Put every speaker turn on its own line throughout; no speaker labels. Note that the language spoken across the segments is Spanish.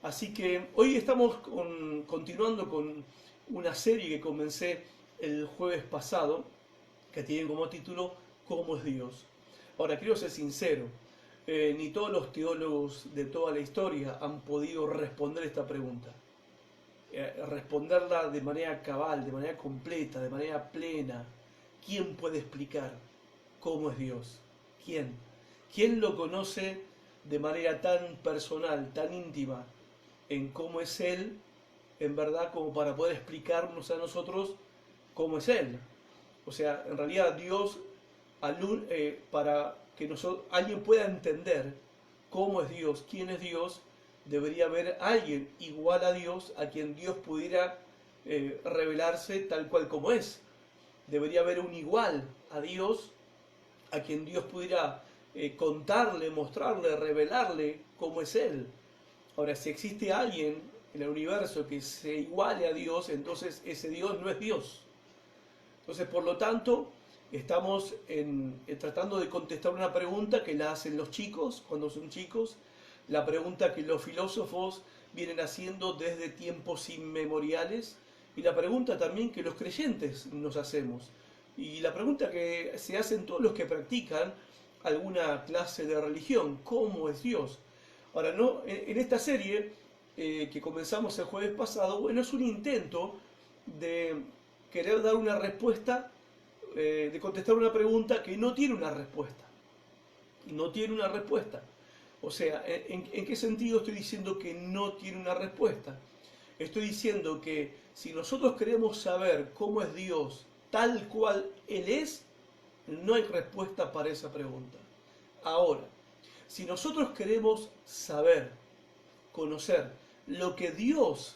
Así que hoy estamos continuando con una serie que comencé el jueves pasado, que tiene como título ¿Cómo es Dios? Ahora, quiero ser sincero, ni todos los teólogos de toda la historia han podido responder esta pregunta. Responderla de manera cabal, de manera completa, de manera plena. ¿Quién puede explicar cómo es Dios? ¿Quién? ¿Quién lo conoce de manera tan personal, tan íntima, en cómo es Él, en verdad, como para poder explicarnos a nosotros cómo es Él? O sea, en realidad Dios, para que alguien pueda entender cómo es Dios, quién es Dios, debería haber alguien igual a Dios, a quien Dios pudiera revelarse tal cual como es. Debería haber un igual a Dios, a quien Dios pudiera contarle, mostrarle, revelarle cómo es Él. Ahora, si existe alguien en el universo que se iguale a Dios, entonces ese Dios no es Dios. Entonces, por lo tanto, estamos tratando de contestar una pregunta que la hacen los chicos cuando son chicos, la pregunta que los filósofos vienen haciendo desde tiempos inmemoriales y la pregunta también que los creyentes nos hacemos y la pregunta que se hacen todos los que practican alguna clase de religión: ¿cómo es Dios? Ahora, no, en esta serie que comenzamos el jueves pasado, bueno, es un intento de querer dar una respuesta, de contestar una pregunta que no tiene una respuesta. No tiene una respuesta. O sea, ¿en qué sentido estoy diciendo que no tiene una respuesta? Estoy diciendo que si nosotros queremos saber cómo es Dios tal cual Él es, no hay respuesta para esa pregunta. Ahora, si nosotros queremos saber, conocer lo que Dios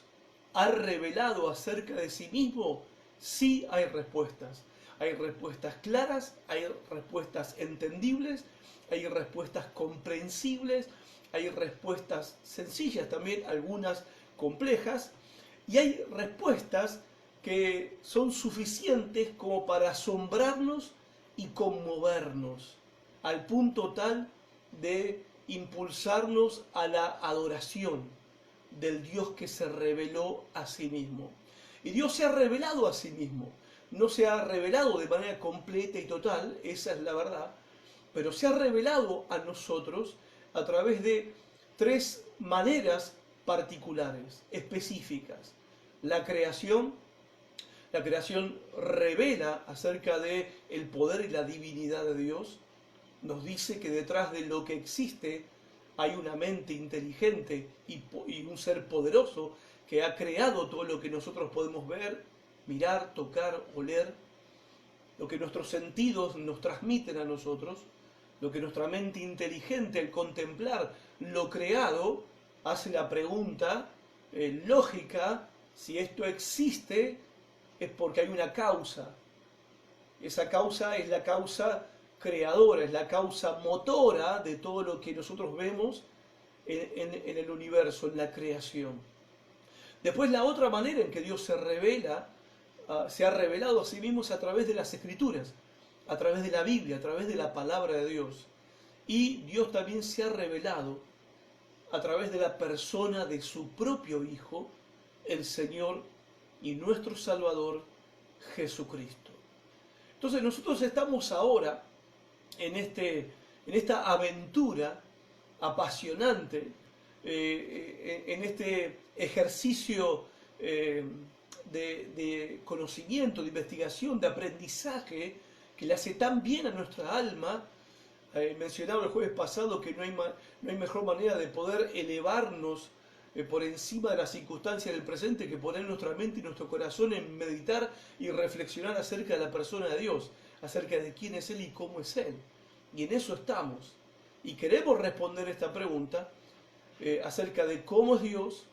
ha revelado acerca de sí mismo, sí hay respuestas. Hay respuestas claras, hay respuestas entendibles, hay respuestas comprensibles, hay respuestas sencillas también, algunas complejas, y hay respuestas que son suficientes como para asombrarnos y conmovernos, al punto tal de impulsarnos a la adoración del Dios que se reveló a sí mismo. Y Dios se ha revelado a sí mismo. No se ha revelado de manera completa y total, esa es la verdad, pero se ha revelado a nosotros a través de tres maneras particulares, específicas. La creación revela acerca de el poder y la divinidad de Dios. Nos dice que detrás de lo que existe hay una mente inteligente y un ser poderoso que ha creado todo lo que nosotros podemos ver, mirar, tocar, oler, lo que nuestros sentidos nos transmiten a nosotros, lo que nuestra mente inteligente al contemplar lo creado hace la pregunta lógica: si esto existe es porque hay una causa. Esa causa es la causa creadora, es la causa motora de todo lo que nosotros vemos en el universo, en la creación. Después, la otra manera en que Dios se revela, se ha revelado a sí mismo, es a través de las Escrituras, a través de la Biblia, a través de la palabra de Dios. Y Dios también se ha revelado a través de la persona de su propio Hijo, el Señor y nuestro Salvador, Jesucristo. Entonces nosotros estamos ahora en esta aventura apasionante, en este ejercicio de conocimiento, de investigación, de aprendizaje que le hace tan bien a nuestra alma. Mencionaba el jueves pasado que no hay mejor manera de poder elevarnos por encima de las circunstancias del presente que poner nuestra mente y nuestro corazón en meditar y reflexionar acerca de la persona de Dios, acerca de quién es Él y cómo es Él. Y en eso estamos. Y queremos responder esta pregunta acerca de cómo es Dios,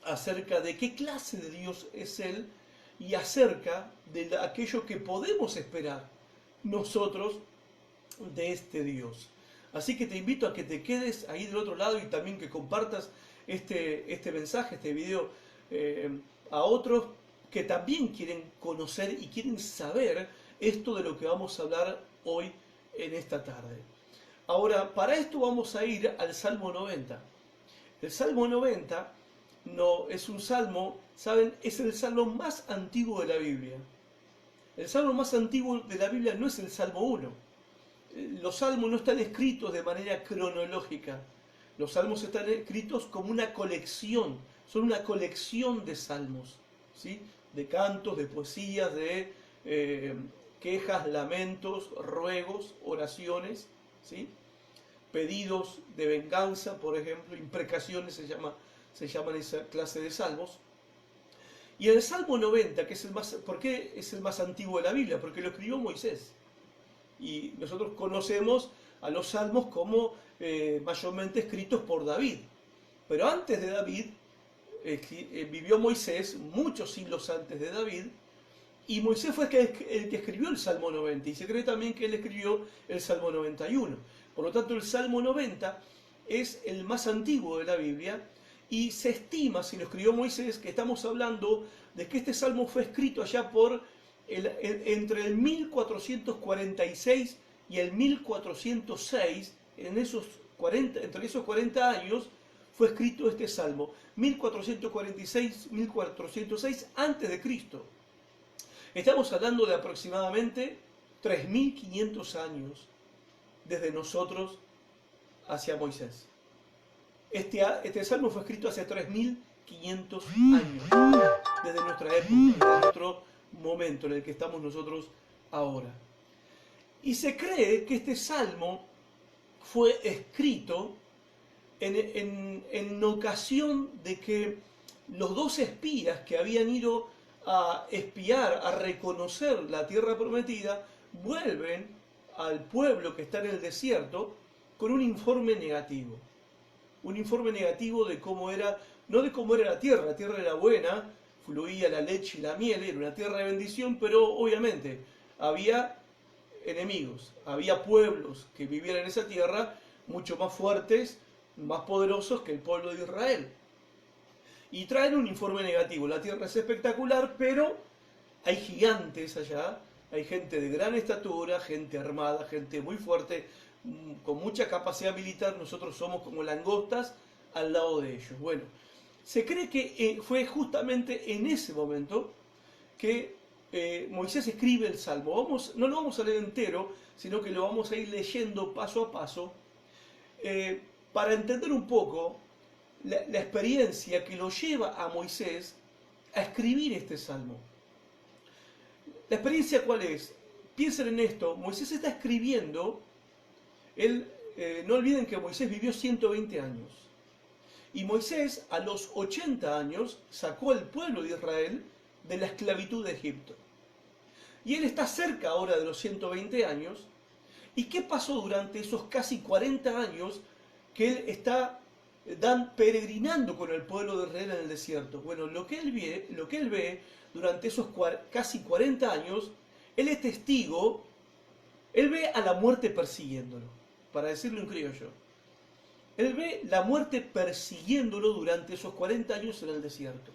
acerca de qué clase de Dios es Él y acerca de aquello que podemos esperar nosotros de este Dios. Así que te invito a que te quedes ahí del otro lado y también que compartas este mensaje, este video, a otros que también quieren conocer y quieren saber esto de lo que vamos a hablar hoy en esta tarde. Ahora, para esto vamos a ir al Salmo 90. El Salmo 90 no, es un salmo, ¿saben? Es el salmo más antiguo de la Biblia. El salmo más antiguo de la Biblia no es el Salmo 1. Los salmos no están escritos de manera cronológica. Los salmos están escritos como una colección, son una colección de salmos, ¿sí? De cantos, de poesías, de quejas, lamentos, ruegos, oraciones, ¿sí? Pedidos de venganza, por ejemplo, imprecaciones se llaman esa clase de salmos. Y el Salmo 90, que es el más, ¿por qué es el más antiguo de la Biblia? Porque lo escribió Moisés. Y nosotros conocemos a los salmos como mayormente escritos por David. Pero antes de David vivió Moisés, muchos siglos antes de David, y Moisés fue el que escribió el Salmo 90, y se cree también que él escribió el Salmo 91. Por lo tanto, el Salmo 90 es el más antiguo de la Biblia, y se estima, si lo escribió Moisés, que estamos hablando de que este salmo fue escrito allá por entre el 1446 y el 1406, entre esos 40 años, fue escrito este salmo, 1446-1406 antes de Cristo. Estamos hablando de aproximadamente 3500 años desde nosotros hacia Moisés. Este salmo fue escrito hace 3500 años, desde nuestra época, desde nuestro momento en el que estamos nosotros ahora. Y se cree que este salmo fue escrito en ocasión de que los dos espías que habían ido a espiar, a reconocer la tierra prometida, vuelven al pueblo que está en el desierto con un informe negativo. Un informe negativo de cómo era, no de cómo era la tierra era buena, fluía la leche y la miel, era una tierra de bendición, pero obviamente había enemigos, había pueblos que vivían en esa tierra mucho más fuertes, más poderosos que el pueblo de Israel. Y traen un informe negativo, la tierra es espectacular, pero hay gigantes allá, hay gente de gran estatura, gente armada, gente muy fuerte, con mucha capacidad militar, nosotros somos como langostas al lado de ellos. Bueno, se cree que fue justamente en ese momento que Moisés escribe el Salmo. No lo vamos a leer entero, sino que lo vamos a ir leyendo paso a paso, para entender un poco la experiencia que lo lleva a Moisés a escribir este Salmo. ¿La experiencia cuál es? Piensen en esto, Moisés está escribiendo, no olviden que Moisés vivió 120 años. Y Moisés a los 80 años sacó al pueblo de Israel de la esclavitud de Egipto. Y él está cerca ahora de los 120 años. ¿Y qué pasó durante esos casi 40 años que él está peregrinando con el pueblo de Israel en el desierto? Bueno, lo que él ve durante esos casi 40 años, él es testigo, él ve a la muerte persiguiéndolo, para decirlo en criollo. Él ve la muerte persiguiéndolo durante esos 40 años en el desierto.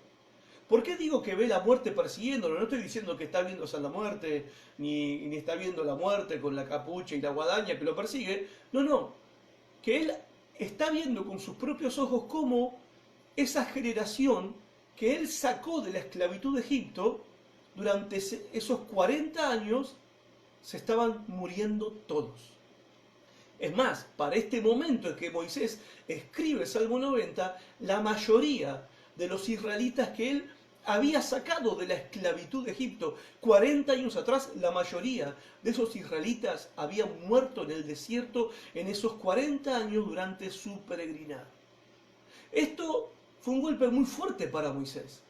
¿Por qué digo que ve la muerte persiguiéndolo? No estoy diciendo que está viendo a la muerte, ni está viendo la muerte con la capucha y la guadaña que lo persigue. No. Que él está viendo con sus propios ojos cómo esa generación que él sacó de la esclavitud de Egipto, durante esos 40 años, se estaban muriendo todos. Es más, para este momento en que Moisés escribe el Salmo 90, la mayoría de los israelitas que él había sacado de la esclavitud de Egipto 40 años atrás, la mayoría de esos israelitas habían muerto en el desierto en esos 40 años durante su peregrinar. Esto fue un golpe muy fuerte para Moisés.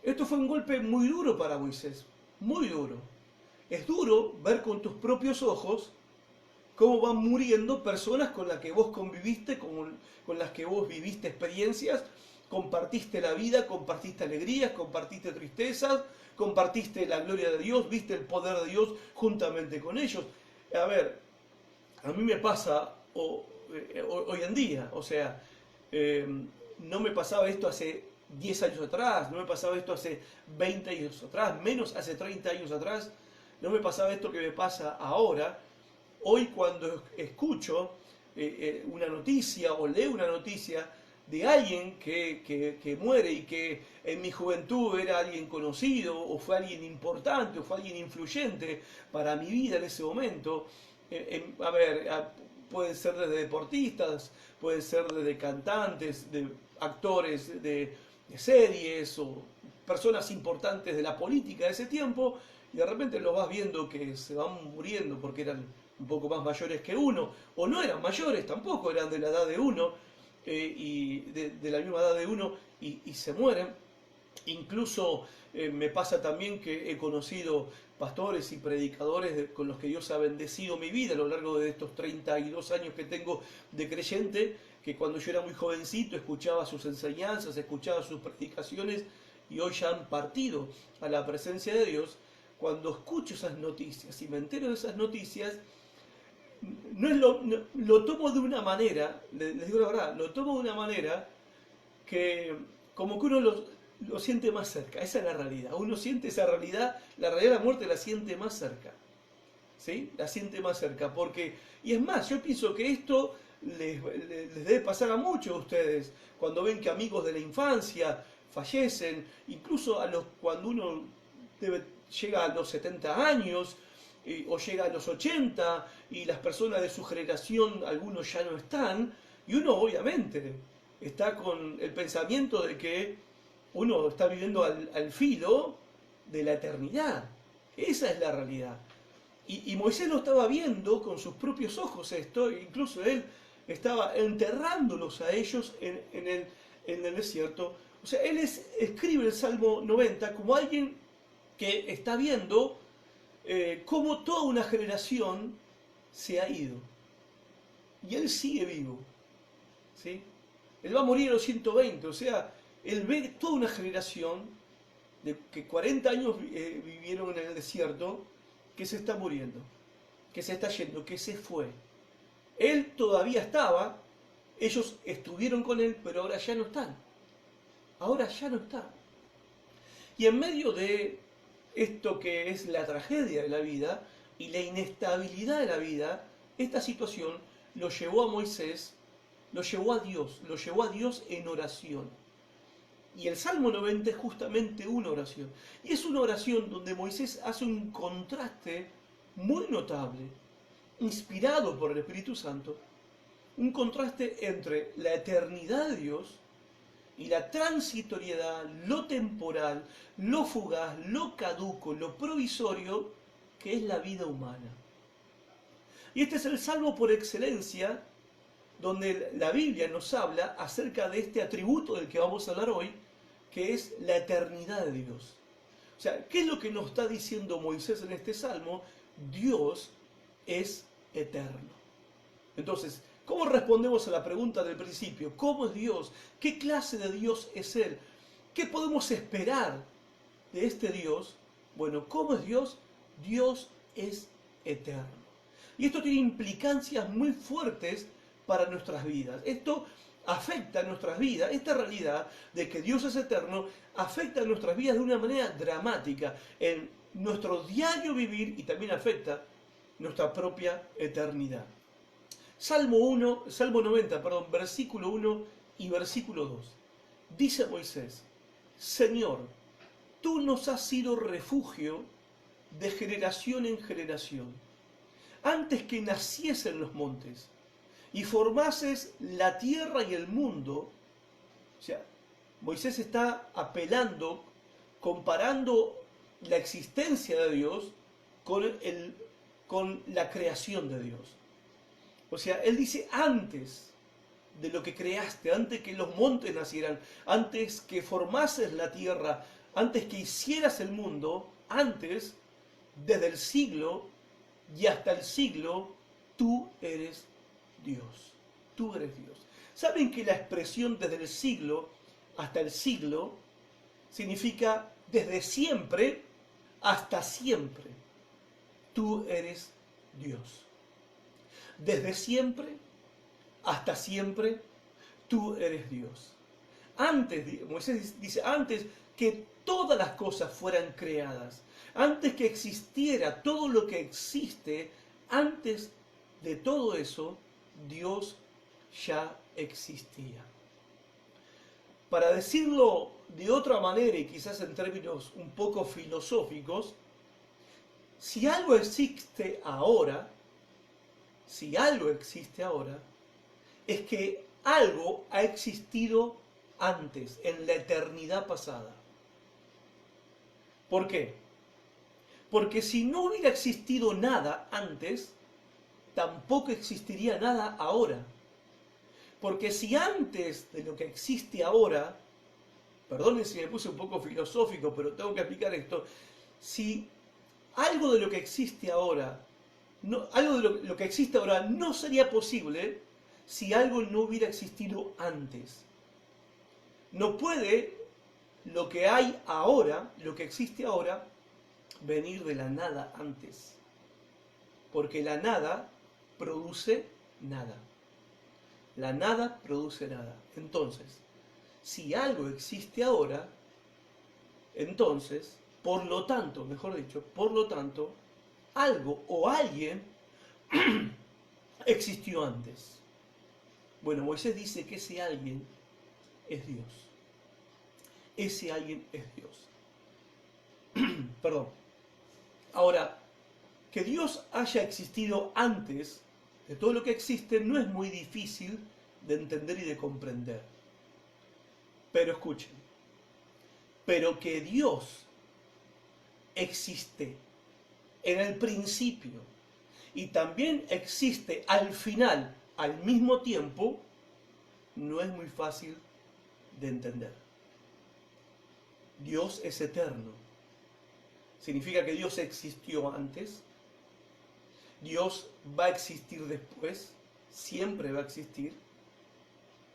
Esto fue un golpe muy duro para Moisés, muy duro. Es duro ver con tus propios ojos cómo van muriendo personas con las que vos conviviste, con las que vos viviste experiencias, compartiste la vida, compartiste alegrías, compartiste tristezas, compartiste la gloria de Dios, viste el poder de Dios juntamente con ellos. A ver, a mí me pasa hoy en día, o sea, no me pasaba esto hace 10 años atrás, no me pasaba esto hace 20 años atrás, menos hace 30 años atrás, no me pasaba esto que me pasa ahora. Hoy cuando escucho una noticia o leo una noticia de alguien que muere y que en mi juventud era alguien conocido, o fue alguien importante, o fue alguien influyente para mi vida en ese momento. A ver, pueden ser desde deportistas, pueden ser desde cantantes, de actores de series o personas importantes de la política de ese tiempo, y de repente los vas viendo que se van muriendo porque eran un poco más mayores que uno, o no eran mayores tampoco, eran de la edad de uno, y de la misma edad de uno, y se mueren. Incluso me pasa también que he conocido pastores y predicadores con los que Dios ha bendecido mi vida a lo largo de estos 32 años que tengo de creyente, que cuando yo era muy jovencito escuchaba sus enseñanzas, escuchaba sus predicaciones, y hoy ya han partido a la presencia de Dios. Cuando escucho esas noticias y me entero de esas noticias, no es lo tomo de una manera, les digo la verdad, lo tomo de una manera que como que uno lo siente más cerca. Esa es la realidad. Uno siente esa realidad, la realidad de la muerte la siente más cerca. ¿Sí? La siente más cerca. Y es más, yo pienso que esto les debe pasar a muchos de ustedes cuando ven que amigos de la infancia fallecen, incluso cuando uno llega a los 70 años o llega a los 80 y las personas de su generación, algunos ya no están, y uno obviamente está con el pensamiento de que uno está viviendo al filo de la eternidad. Esa es la realidad. Y Moisés lo estaba viendo con sus propios ojos esto, e incluso él estaba enterrándolos a ellos en el desierto. O sea, él escribe el Salmo 90 como alguien que está viendo cómo toda una generación se ha ido. Y él sigue vivo. ¿Sí? Él va a morir a los 120, o sea, él ve toda una generación de que 40 años vivieron en el desierto, que se está muriendo, que se está yendo, que se fue. Él todavía estaba, ellos estuvieron con él, pero ahora ya no están. Ahora ya no están. Y en medio de esto que es la tragedia de la vida y la inestabilidad de la vida, esta situación lo llevó a Moisés, lo llevó a Dios en oración. Y el Salmo 90 es justamente una oración. Y es una oración donde Moisés hace un contraste muy notable, inspirado por el Espíritu Santo, un contraste entre la eternidad de Dios y la transitoriedad, lo temporal, lo fugaz, lo caduco, lo provisorio, que es la vida humana. Y este es el Salmo por excelencia, donde la Biblia nos habla acerca de este atributo del que vamos a hablar hoy, que es la eternidad de Dios. O sea, ¿qué es lo que nos está diciendo Moisés en este Salmo? Dios es eterno. Entonces, ¿cómo respondemos a la pregunta del principio? ¿Cómo es Dios? ¿Qué clase de Dios es Él? ¿Qué podemos esperar de este Dios? Bueno, ¿cómo es Dios? Dios es eterno. Y esto tiene implicancias muy fuertes para nuestras vidas. Esto afecta a nuestras vidas, esta realidad de que Dios es eterno, afecta a nuestras vidas de una manera dramática en nuestro diario vivir y también afecta nuestra propia eternidad. Salmo 90, versículo 1 y versículo 2. Dice Moisés: Señor, tú nos has sido refugio de generación en generación, antes que naciesen los montes y formases la tierra y el mundo. O sea, Moisés está apelando, comparando la existencia de Dios con la creación de Dios. O sea, él dice antes de lo que creaste, antes que los montes nacieran, antes que formases la tierra, antes que hicieras el mundo, antes, desde el siglo y hasta el siglo, tú eres Dios. Tú eres Dios. ¿Saben que la expresión desde el siglo hasta el siglo significa desde siempre hasta siempre? Tú eres Dios. Desde siempre hasta siempre, tú eres Dios. Moisés dice, antes que todas las cosas fueran creadas, antes que existiera todo lo que existe, antes de todo eso, Dios ya existía. Para decirlo de otra manera y quizás en términos un poco filosóficos, si algo existe ahora, si algo existe ahora, es que algo ha existido antes, en la eternidad pasada. ¿Por qué? Porque si no hubiera existido nada antes, tampoco existiría nada ahora. Porque si antes de lo que existe ahora, perdonen si me puse un poco filosófico, pero tengo que explicar esto, si algo de lo que existe ahora, algo de lo que existe ahora no sería posible si algo no hubiera existido antes. No puede lo que hay ahora, lo que existe ahora, venir de la nada antes. Porque la nada produce nada. La nada produce nada. Entonces, si algo existe ahora, entonces, por lo tanto, mejor dicho, por lo tanto, algo o alguien existió antes. Bueno, Moisés dice que ese alguien es Dios. Ese alguien es Dios. Perdón. Ahora, que Dios haya existido antes de todo lo que existe no es muy difícil de entender y de comprender. Pero escuchen, pero que Dios existe en el principio y también existe al final, al mismo tiempo, no es muy fácil de entender. Dios es eterno. Significa que Dios existió antes, Dios va a existir después, siempre va a existir,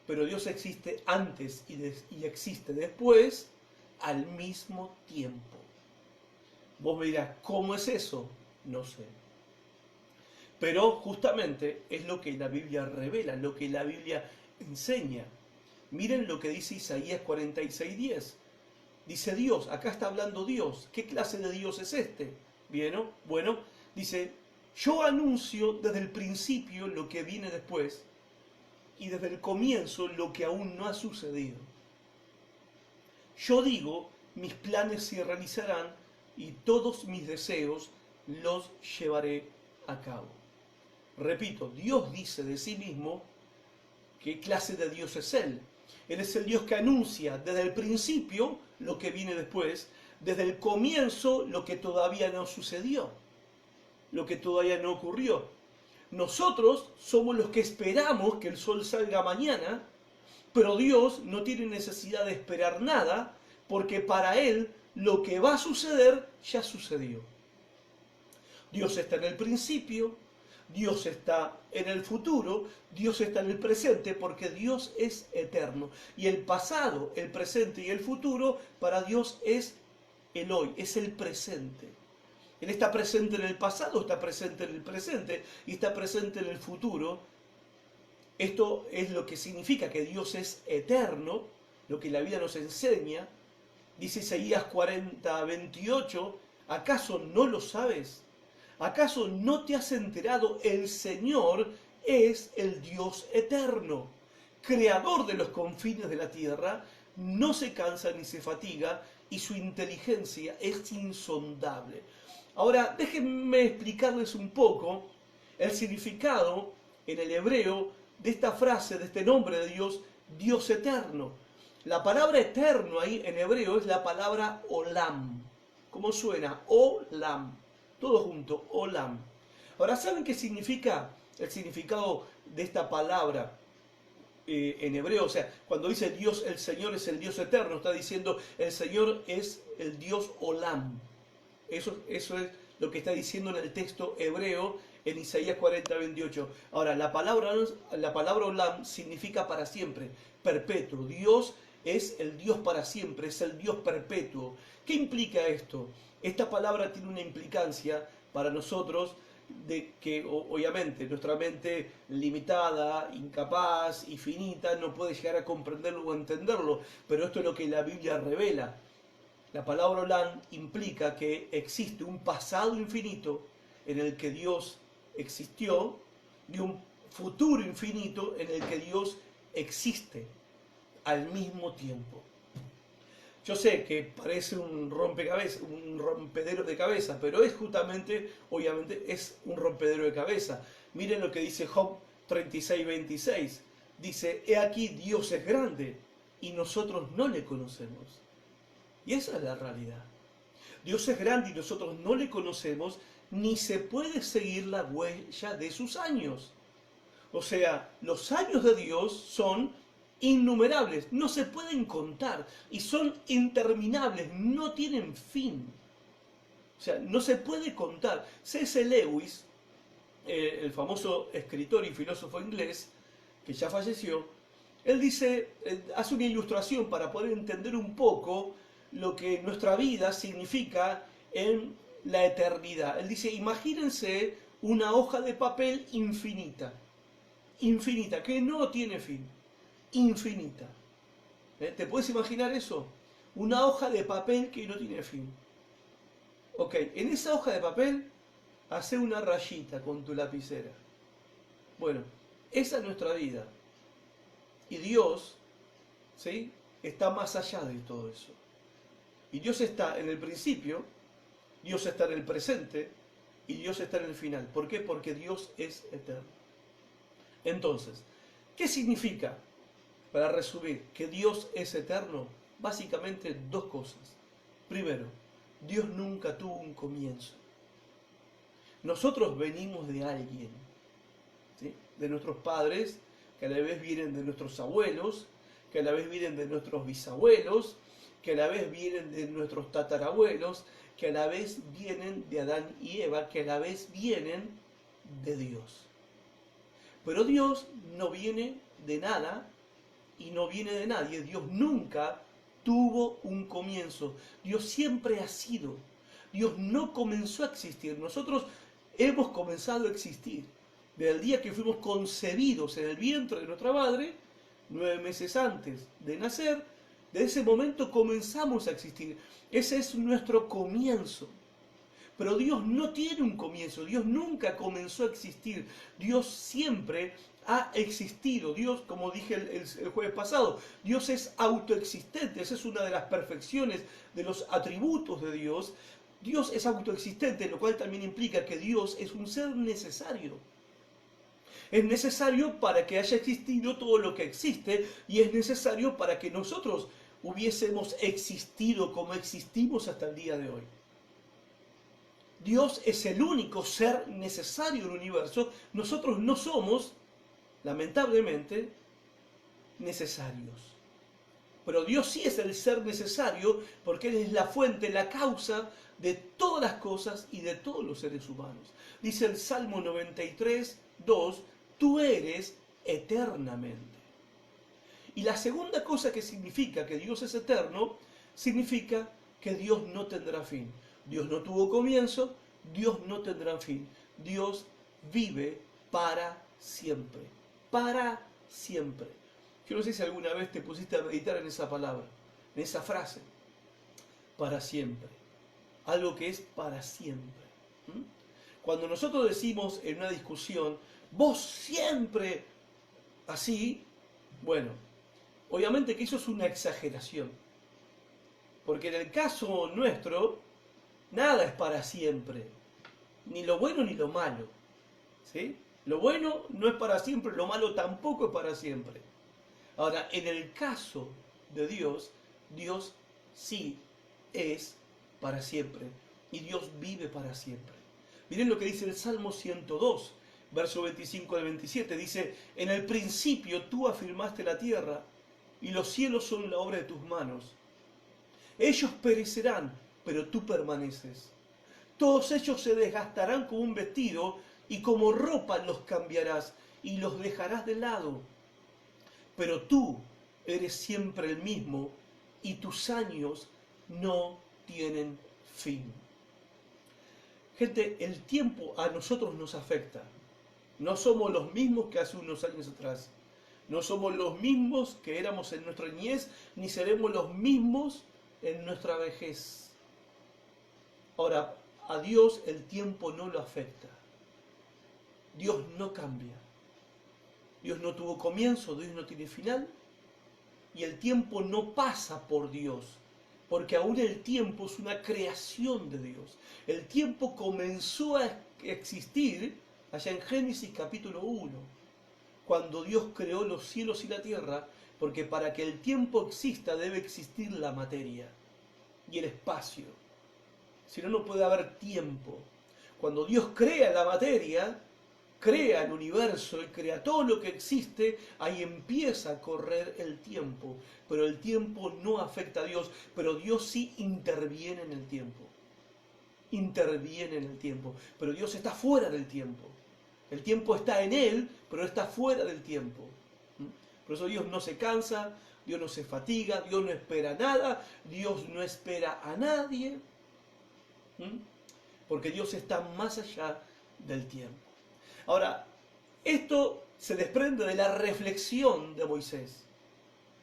pero Dios existe antes y existe después al mismo tiempo. Vos me dirás, ¿cómo es eso? No sé. Pero justamente es lo que la Biblia revela, lo que la Biblia enseña. Miren lo que dice Isaías 46:10. Dice Dios, acá está hablando Dios. ¿Qué clase de Dios es este? Bien, bueno, dice, yo anuncio desde el principio lo que viene después y desde el comienzo lo que aún no ha sucedido. Yo digo, mis planes se realizarán y todos mis deseos los llevaré a cabo. Repito, Dios dice de sí mismo qué clase de Dios es Él. Él es el Dios que anuncia desde el principio lo que viene después, desde el comienzo lo que todavía no sucedió, lo que todavía no ocurrió. Nosotros somos los que esperamos que el sol salga mañana, pero Dios no tiene necesidad de esperar nada, porque para Él lo que va a suceder ya sucedió. Dios está en el principio, Dios está en el futuro, Dios está en el presente, porque Dios es eterno. Y el pasado, el presente y el futuro, para Dios es el hoy, es el presente. Él está presente en el pasado, está presente en el presente y está presente en el futuro. Esto es lo que significa que Dios es eterno, lo que la Biblia nos enseña. Dice Isaías 40:28, ¿acaso no lo sabes? ¿Acaso no te has enterado? El Señor es el Dios eterno, creador de los confines de la tierra, no se cansa ni se fatiga y su inteligencia es insondable. Ahora, déjenme explicarles un poco el significado en el hebreo de esta frase, de este nombre de Dios, Dios eterno. La palabra eterno ahí en hebreo es la palabra olam. ¿Cómo suena? Olam. Todo junto, olam. Ahora, ¿saben qué significa el significado de esta palabra en hebreo? O sea, cuando dice Dios, el Señor es el Dios eterno, está diciendo el Señor es el Dios olam. Eso es lo que está diciendo en el texto hebreo en Isaías 40:28. Ahora, la palabra olam significa para siempre, perpetuo. Dios es el Dios para siempre, es el Dios perpetuo. ¿Qué implica esto? Esta palabra tiene una implicancia para nosotros de que obviamente nuestra mente limitada, incapaz y finita no puede llegar a comprenderlo o entenderlo, pero esto es lo que la Biblia revela. La palabra olam implica que existe un pasado infinito en el que Dios existió y un futuro infinito en el que Dios existe. al mismo tiempo. Yo sé que parece un rompecabezas, un rompedero de cabeza, pero es justamente, obviamente, es un rompedero de cabeza. Miren lo que dice Job 36:26. Dice, he aquí Dios es grande y nosotros no le conocemos. Y esa es la realidad. Dios es grande y nosotros no le conocemos, ni se puede seguir la huella de sus años. O sea, los años de Dios son innumerables, no se pueden contar y son interminables, no tienen fin. O sea, no se puede contar. C.S. Lewis, el famoso escritor y filósofo inglés, que ya falleció, él dice, hace una ilustración para poder entender un poco lo que nuestra vida significa en la eternidad. Él dice, imagínense una hoja de papel infinita, infinita, que no tiene fin, infinita. ¿Te puedes imaginar eso? Una hoja de papel que no tiene fin. Ok, en esa hoja de papel, hace una rayita con tu lapicera. Bueno, esa es nuestra vida. Y Dios, ¿sí?, está más allá de todo eso. Y Dios está en el principio, Dios está en el presente y Dios está en el final. ¿Por qué? Porque Dios es eterno. Entonces, ¿qué significa, para resumir, que Dios es eterno? Básicamente dos cosas. Primero, Dios nunca tuvo un comienzo. Nosotros venimos de alguien, ¿sí?, de nuestros padres, que a la vez vienen de nuestros abuelos, que a la vez vienen de nuestros bisabuelos, que a la vez vienen de nuestros tatarabuelos, que a la vez vienen de Adán y Eva, que a la vez vienen de Dios. Pero Dios no viene de nada y no viene de nadie. Dios nunca tuvo un comienzo. Dios siempre ha sido. Dios no comenzó a existir. Nosotros hemos comenzado a existir. Desde el día que fuimos concebidos en el vientre de nuestra madre, 9 meses antes de nacer, de ese momento comenzamos a existir. Ese es nuestro comienzo. Pero Dios no tiene un comienzo, Dios nunca comenzó a existir, Dios siempre ha existido. Dios, como dije el jueves pasado, Dios es autoexistente, esa es una de las perfecciones de los atributos de Dios. Dios es autoexistente, lo cual también implica que Dios es un ser necesario. Es necesario para que haya existido todo lo que existe y es necesario para que nosotros hubiésemos existido como existimos hasta el día de hoy. Dios es el único ser necesario del universo. Nosotros no somos, lamentablemente, necesarios. Pero Dios sí es el ser necesario porque Él es la fuente, la causa de todas las cosas y de todos los seres humanos. Dice el Salmo 93, 2, tú eres eternamente. Y la segunda cosa que significa que Dios es eterno, significa que Dios no tendrá fin. Dios no tuvo comienzo, Dios no tendrá fin. Dios vive para siempre. Para siempre. Yo no sé si alguna vez te pusiste a meditar en esa palabra, en esa frase. Para siempre. Algo que es para siempre. Cuando nosotros decimos en una discusión, vos siempre así, bueno, obviamente que eso es una exageración. Porque en el caso nuestro, nada es para siempre. Ni lo bueno ni lo malo. ¿Sí? Lo bueno no es para siempre, lo malo tampoco es para siempre. Ahora, en el caso de Dios, Dios sí es para siempre. Y Dios vive para siempre. Miren lo que dice el Salmo 102, verso 25 al 27. Dice, en el principio tú afirmaste la tierra y los cielos son la obra de tus manos. Ellos perecerán, pero tú permaneces. Todos ellos se desgastarán como un vestido y como ropa los cambiarás y los dejarás de lado. Pero tú eres siempre el mismo y tus años no tienen fin. Gente, el tiempo a nosotros nos afecta. No somos los mismos que hace unos años atrás. No somos los mismos que éramos en nuestra niñez, ni seremos los mismos en nuestra vejez. Ahora, a Dios el tiempo no lo afecta. Dios no cambia. Dios no tuvo comienzo, Dios no tiene final. y el tiempo no pasa por Dios, porque aún el tiempo es una creación de Dios. El tiempo comenzó a existir allá en Génesis capítulo 1, cuando Dios creó los cielos y la tierra, porque para que el tiempo exista debe existir la materia y el espacio. Si no, no puede haber tiempo. Cuando Dios crea la materia, crea el universo y crea todo lo que existe, ahí empieza a correr el tiempo. Pero el tiempo no afecta a Dios, pero Dios sí interviene en el tiempo. Interviene en el tiempo, pero Dios está fuera del tiempo. El tiempo está en Él, pero está fuera del tiempo. Por eso Dios no se cansa, Dios no se fatiga, Dios no espera nada, Dios no espera a nadie, porque Dios está más allá del tiempo. Ahora, esto se desprende de la reflexión de Moisés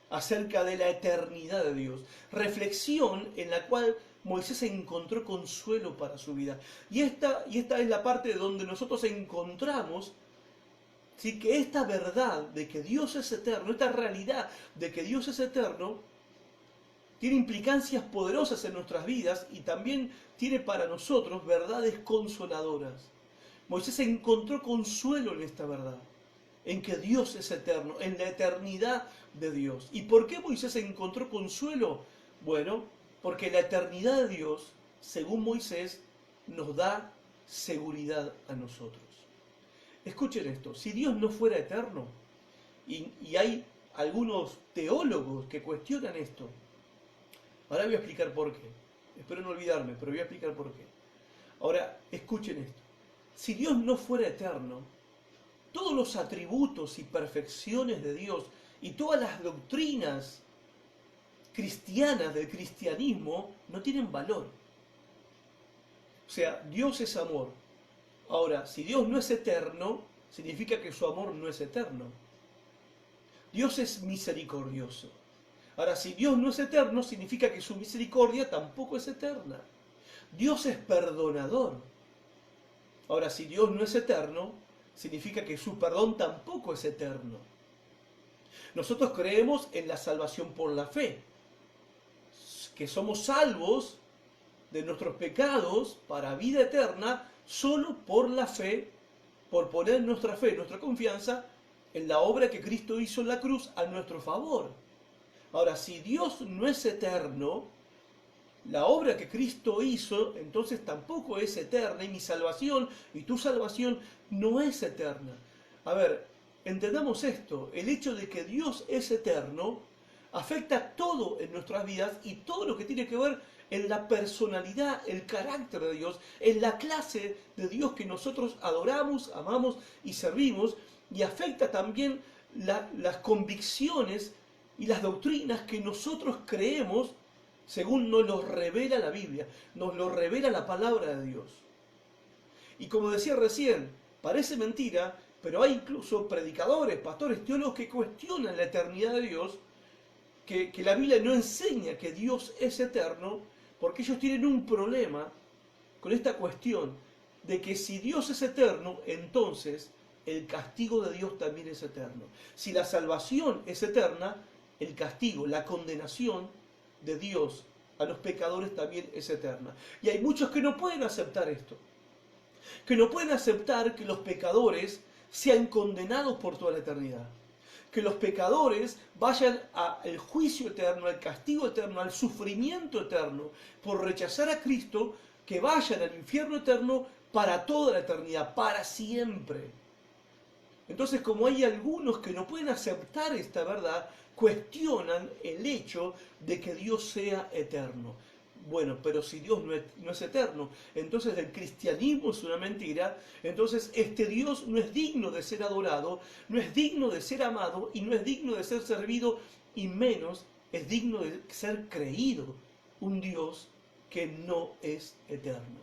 acerca de la eternidad de Dios. Reflexión en la cual Moisés encontró consuelo para su vida. Y esta es la parte donde nosotros encontramos, ¿sí?, que esta verdad de que Dios es eterno, esta realidad de que Dios es eterno, tiene implicancias poderosas en nuestras vidas y también tiene para nosotros verdades consoladoras. Moisés encontró consuelo en esta verdad, en que Dios es eterno, en la eternidad de Dios. ¿Y por qué Moisés encontró consuelo? Bueno, porque la eternidad de Dios, según Moisés, nos da seguridad a nosotros. Escuchen esto, si Dios no fuera eterno, y hay algunos teólogos que cuestionan esto, ahora voy a explicar por qué. Espero no olvidarme, pero voy a explicar por qué. Ahora, escuchen esto. Si Dios no fuera eterno, todos los atributos y perfecciones de Dios y todas las doctrinas cristianas del cristianismo no tienen valor. O sea, Dios es amor. Ahora, si Dios no es eterno, significa que su amor no es eterno. Dios es misericordioso. Ahora, si Dios no es eterno, significa que su misericordia tampoco es eterna. Dios es perdonador. Ahora, si Dios no es eterno, significa que su perdón tampoco es eterno. Nosotros creemos en la salvación por la fe, que somos salvos de nuestros pecados para vida eterna solo por la fe, por poner nuestra fe, nuestra confianza en la obra que Cristo hizo en la cruz a nuestro favor. Ahora, si Dios no es eterno, la obra que Cristo hizo, entonces tampoco es eterna, y mi salvación y tu salvación no es eterna. A ver, entendamos esto, el hecho de que Dios es eterno afecta todo en nuestras vidas y todo lo que tiene que ver en la personalidad, el carácter de Dios, en la clase de Dios que nosotros adoramos, amamos y servimos, y afecta también las convicciones y las doctrinas que nosotros creemos según nos lo revela la Biblia, nos lo revela la palabra de Dios. Y como decía recién, parece mentira, pero hay incluso predicadores, pastores, teólogos que cuestionan la eternidad de Dios, que la Biblia no enseña que Dios es eterno, porque ellos tienen un problema con esta cuestión de que si Dios es eterno, entonces el castigo de Dios también es eterno. Si la salvación es eterna, el castigo, la condenación de Dios a los pecadores también es eterna. Y hay muchos que no pueden aceptar esto, que no pueden aceptar que los pecadores sean condenados por toda la eternidad, que los pecadores vayan al juicio eterno, al castigo eterno, al sufrimiento eterno, por rechazar a Cristo, que vayan al infierno eterno para toda la eternidad, para siempre. Entonces, como hay algunos que no pueden aceptar esta verdad, cuestionan el hecho de que Dios sea eterno. Bueno, pero si Dios no es eterno, entonces el cristianismo es una mentira, entonces este Dios no es digno de ser adorado, no es digno de ser amado y no es digno de ser servido, y menos es digno de ser creído, un Dios que no es eterno.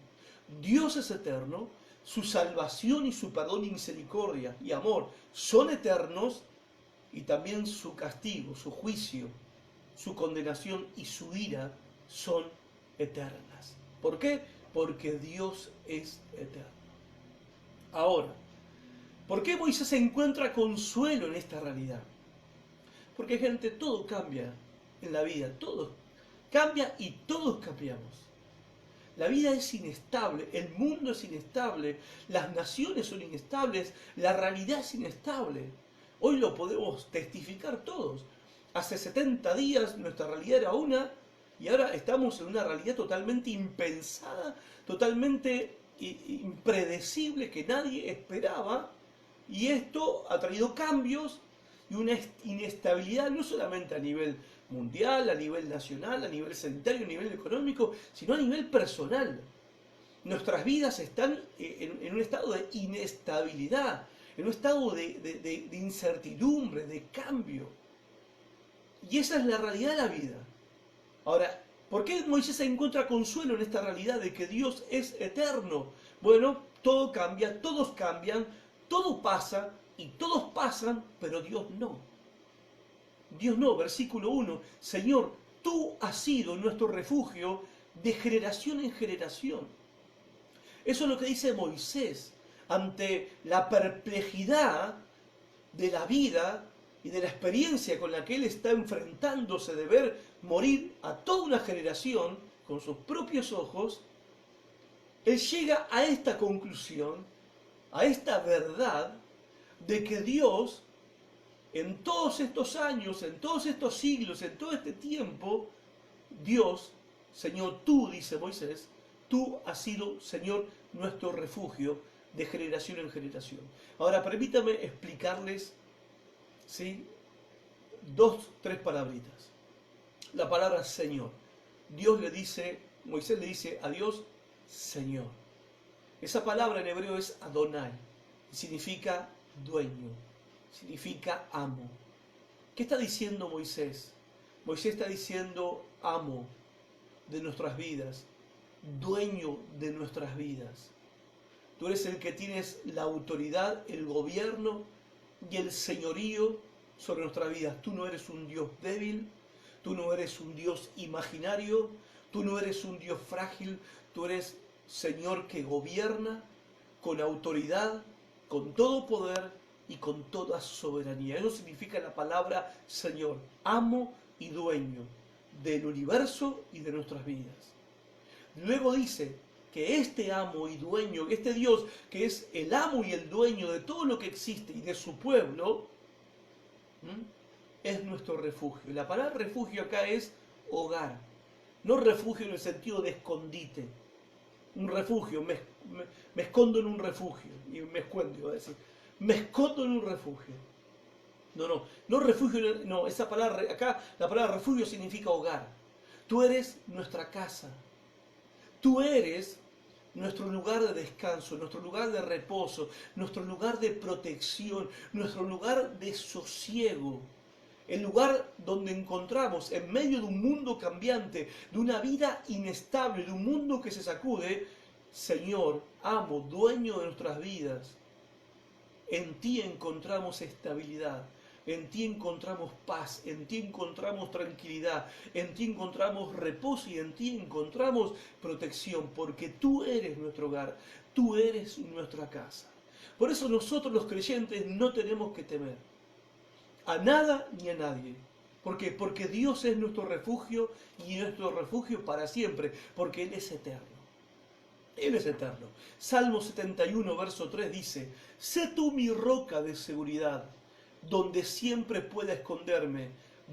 Dios es eterno, su salvación y su perdón y misericordia y amor son eternos, y también su castigo, su juicio, su condenación y su ira son eternas. ¿Por qué? Porque Dios es eterno. Ahora, ¿por qué Moisés encuentra consuelo en esta realidad? Porque gente, todo cambia en la vida, todo cambia y todos cambiamos. La vida es inestable, el mundo es inestable, las naciones son inestables, la realidad es inestable. Hoy lo podemos testificar todos. Hace 70 días nuestra realidad era una y ahora estamos en una realidad totalmente impensada, totalmente impredecible que nadie esperaba, y esto ha traído cambios y una inestabilidad no solamente a nivel mundial, a nivel nacional, a nivel sanitario, a nivel económico, sino a nivel personal. Nuestras vidas están en un estado de inestabilidad, en un estado de incertidumbre, de cambio. Y esa es la realidad de la vida. Ahora, ¿por qué Moisés encuentra consuelo en esta realidad de que Dios es eterno? Bueno, todo cambia, todos cambian, todo pasa y todos pasan, pero Dios no. Dios no, versículo 1, Señor, tú has sido nuestro refugio de generación en generación. Eso es lo que dice Moisés ante la perplejidad de la vida y de la experiencia con la que él está enfrentándose de ver morir a toda una generación con sus propios ojos. Él llega a esta conclusión, a esta verdad de que Dios, en todos estos años, en todos estos siglos, en todo este tiempo, Dios, Señor, tú, dice Moisés, tú has sido, Señor, nuestro refugio de generación en generación. Ahora, permítame explicarles, ¿sí?, tres palabritas. La palabra Señor. Dios le dice, Moisés le dice a Dios, Señor. Esa palabra en hebreo es Adonai, y significa dueño, significa amo. ¿Qué está diciendo Moisés? Moisés está diciendo amo de nuestras vidas, dueño de nuestras vidas. Tú eres el que tienes la autoridad, el gobierno y el señorío sobre nuestras vidas. Tú no eres un Dios débil, tú no eres un Dios imaginario, tú no eres un Dios frágil, tú eres Señor que gobierna con autoridad, con todo poder y con toda soberanía. Eso significa la palabra Señor, amo y dueño del universo y de nuestras vidas. Luego dice que este amo y dueño, este Dios que es el amo y el dueño de todo lo que existe y de su pueblo, es nuestro refugio. La palabra refugio acá es hogar, no refugio en el sentido de escondite. Un refugio, me escondo en un refugio, y me escondo, iba a decir, me escondo en un refugio. No refugio, no, esa palabra, acá la palabra refugio significa hogar. Tú eres nuestra casa, tú eres nuestro lugar de descanso, nuestro lugar de reposo, nuestro lugar de protección, nuestro lugar de sosiego. El lugar donde encontramos, en medio de un mundo cambiante, de una vida inestable, de un mundo que se sacude, Señor, amo, dueño de nuestras vidas, en ti encontramos estabilidad, en ti encontramos paz, en ti encontramos tranquilidad, en ti encontramos reposo y en ti encontramos protección, porque tú eres nuestro hogar, tú eres nuestra casa. Por eso nosotros los creyentes no tenemos que temer a nada ni a nadie. ¿Por qué? Porque Dios es nuestro refugio y nuestro refugio para siempre, porque Él es eterno. Él es eterno. Salmo 71, verso 3 dice, sé tú mi roca de seguridad, donde siempre pueda esconderme.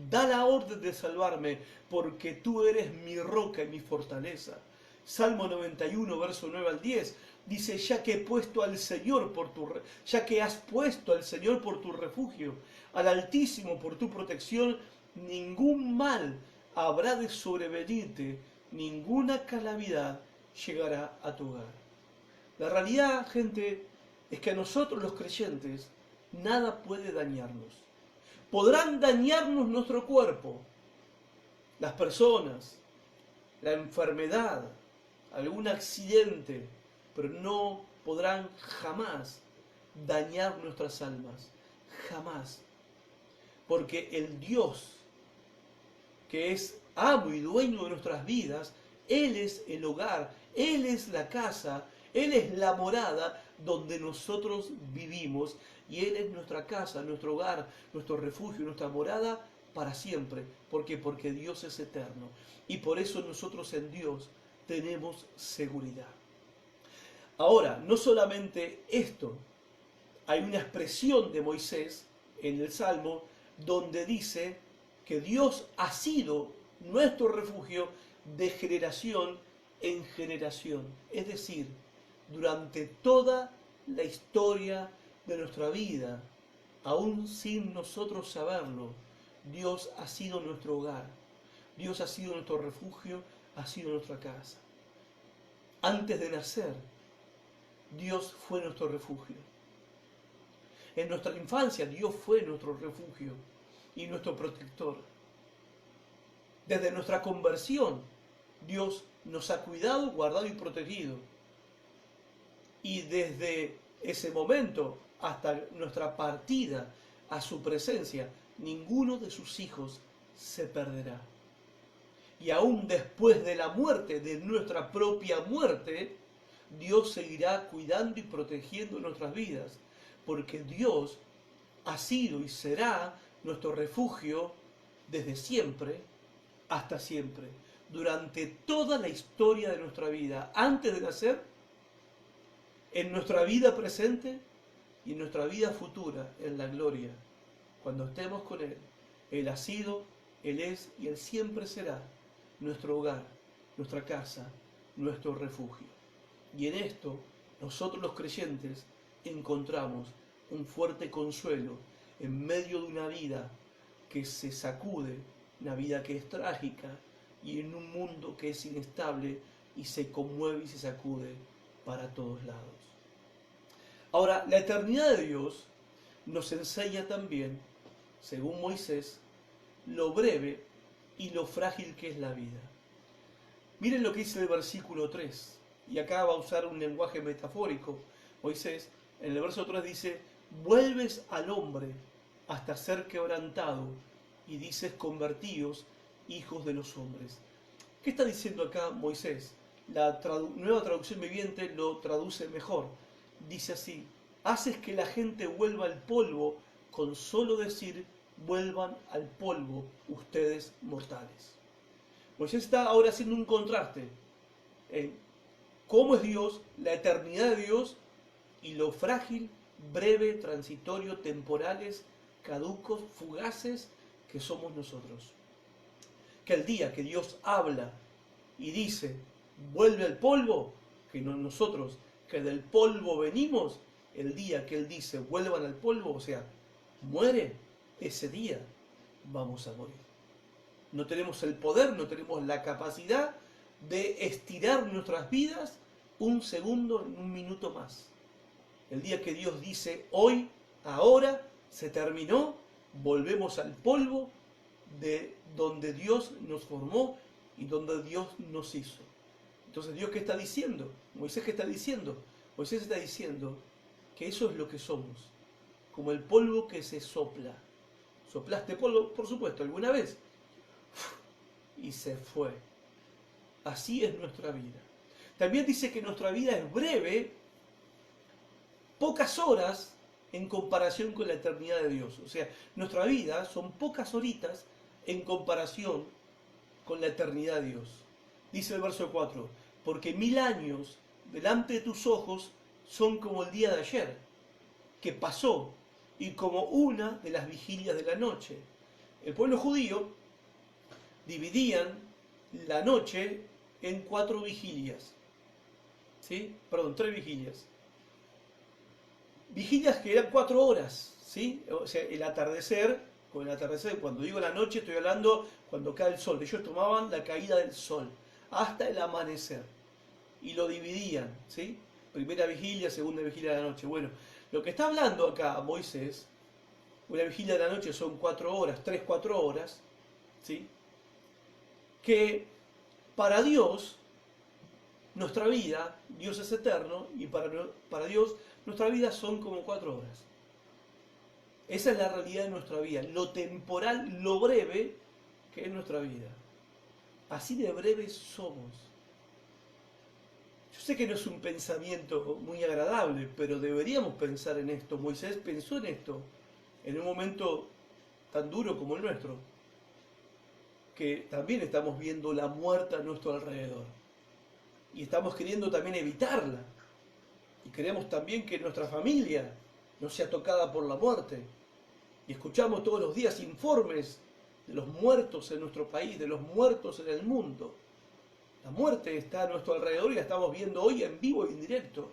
Da la orden de salvarme, porque tú eres mi roca y mi fortaleza. Salmo 91, verso 9 al 10, dice, ya que has puesto al Señor por tu refugio, al Altísimo por tu protección, ningún mal habrá de sobrevenirte, ninguna calamidad llegará a tu hogar. La realidad, gente, es que a nosotros los creyentes nada puede dañarnos. Podrán dañarnos nuestro cuerpo, las personas, la enfermedad, algún accidente, pero no podrán jamás dañar nuestras almas. Jamás. Porque el Dios, que es amo y dueño de nuestras vidas, Él es el hogar, Él es la casa, Él es la morada donde nosotros vivimos, y Él es nuestra casa, nuestro hogar, nuestro refugio, nuestra morada para siempre. ¿Por qué? Porque Dios es eterno. Y por eso nosotros en Dios tenemos seguridad. Ahora, no solamente esto, hay una expresión de Moisés en el Salmo donde dice que Dios ha sido nuestro refugio de generación en generación. Es decir, durante toda la historia de nuestra vida, aún sin nosotros saberlo, Dios ha sido nuestro hogar. Dios ha sido nuestro refugio, ha sido nuestra casa. Antes de nacer, Dios fue nuestro refugio. En nuestra infancia, Dios fue nuestro refugio y nuestro protector. Desde nuestra conversión, Dios nos ha cuidado, guardado y protegido. Y desde ese momento hasta nuestra partida a su presencia, ninguno de sus hijos se perderá. Y aún después de la muerte, de nuestra propia muerte, Dios seguirá cuidando y protegiendo nuestras vidas, porque Dios ha sido y será nuestro refugio desde siempre hasta siempre, durante toda la historia de nuestra vida, antes de nacer, en nuestra vida presente y en nuestra vida futura, en la gloria. Cuando estemos con Él, Él ha sido, Él es y Él siempre será nuestro hogar, nuestra casa, nuestro refugio. Y en esto, nosotros los creyentes encontramos un fuerte consuelo en medio de una vida que se sacude, una vida que es trágica, y en un mundo que es inestable y se conmueve y se sacude para todos lados. Ahora, la eternidad de Dios nos enseña también, según Moisés, lo breve y lo frágil que es la vida. Miren lo que dice el versículo 3, y acá va a usar un lenguaje metafórico. Moisés, en el verso 3 dice, vuelves al hombre hasta ser quebrantado, y dices, convertíos, hijos de los hombres. ¿Qué está diciendo acá Moisés? La nueva traducción viviente lo traduce mejor. Dice así, haces que la gente vuelva al polvo con solo decir, vuelvan al polvo ustedes mortales. Moisés está ahora haciendo un contraste en cómo es Dios, la eternidad de Dios y lo frágil, breve, transitorio, temporales, caducos, fugaces que somos nosotros. Que el día que Dios habla y dice, vuelve al polvo, que no nosotros, que del polvo venimos, el día que Él dice, vuelvan al polvo, o sea, muere, ese día vamos a morir. No tenemos el poder, no tenemos la capacidad de estirar nuestras vidas un segundo, un minuto más. El día que Dios dice, hoy, ahora, se terminó, volvemos al polvo de donde Dios nos formó y donde Dios nos hizo. Entonces, ¿Dios qué está diciendo? ¿Moisés qué está diciendo? Moisés está diciendo que eso es lo que somos, como el polvo que se sopla. ¿Soplaste polvo? Por supuesto, alguna vez. Y se fue. Así es nuestra vida. También dice que nuestra vida es breve, pocas horas en comparación con la eternidad de Dios. O sea, nuestra vida son pocas horitas en comparación con la eternidad de Dios. Dice el verso 4, porque 1000 años delante de tus ojos son como el día de ayer, que pasó, y como una de las vigilias de la noche. El pueblo judío dividían la noche en 4 vigilias. ¿Sí? Perdón, 3 vigilias. Vigilias que eran 4 horas, ¿sí? O sea, el atardecer, con el atardecer, cuando digo la noche, estoy hablando cuando cae el sol. Ellos tomaban la caída del sol hasta el amanecer y lo dividían, ¿sí? Primera vigilia, segunda vigilia de la noche. Bueno, lo que está hablando acá Moisés, una vigilia de la noche son 4 horas, 3-4 horas, ¿sí? Que para Dios, nuestra vida, Dios es eterno, y para Dios, nuestra vida son como 4 horas. Esa es la realidad de nuestra vida, lo temporal, lo breve que es nuestra vida. Así de breves somos. Yo sé que no es un pensamiento muy agradable, pero deberíamos pensar en esto. Moisés pensó en esto en un momento tan duro como el nuestro. que también estamos viendo la muerte a nuestro alrededor. Y estamos queriendo también evitarla. Y queremos también que nuestra familia no sea tocada por la muerte. Y escuchamos todos los días informes de los muertos en nuestro país, de los muertos en el mundo. La muerte está a nuestro alrededor y la estamos viendo hoy en vivo y en directo.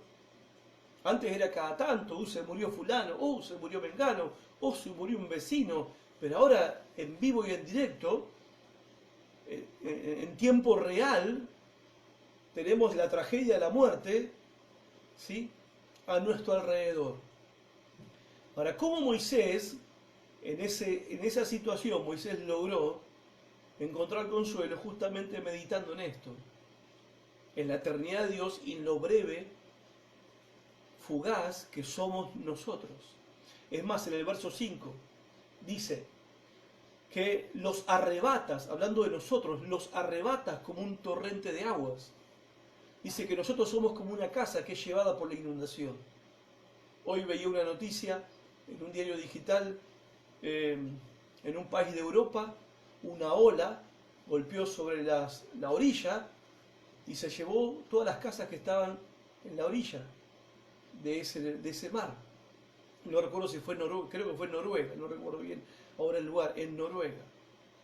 Antes era cada tanto, se murió fulano, se murió mengano, se murió un vecino. Pero ahora, en vivo y en directo, en tiempo real, tenemos la tragedia de la muerte, ¿sí?, a nuestro alrededor. Ahora, ¿cómo Moisés, en esa situación, Moisés logró encontrar consuelo justamente meditando en esto? En la eternidad de Dios y en lo breve, fugaz que somos nosotros. Es más, en el verso 5 dice que los arrebatas, hablando de nosotros, los arrebatas como un torrente de aguas. Dice que nosotros somos como una casa que es llevada por la inundación. Hoy veía una noticia en un diario digital, en un país de Europa, una ola golpeó sobre la orilla y se llevó todas las casas que estaban en la orilla de ese mar. No recuerdo si fue Noruega, creo que fue Noruega, no recuerdo bien ahora el lugar, en Noruega.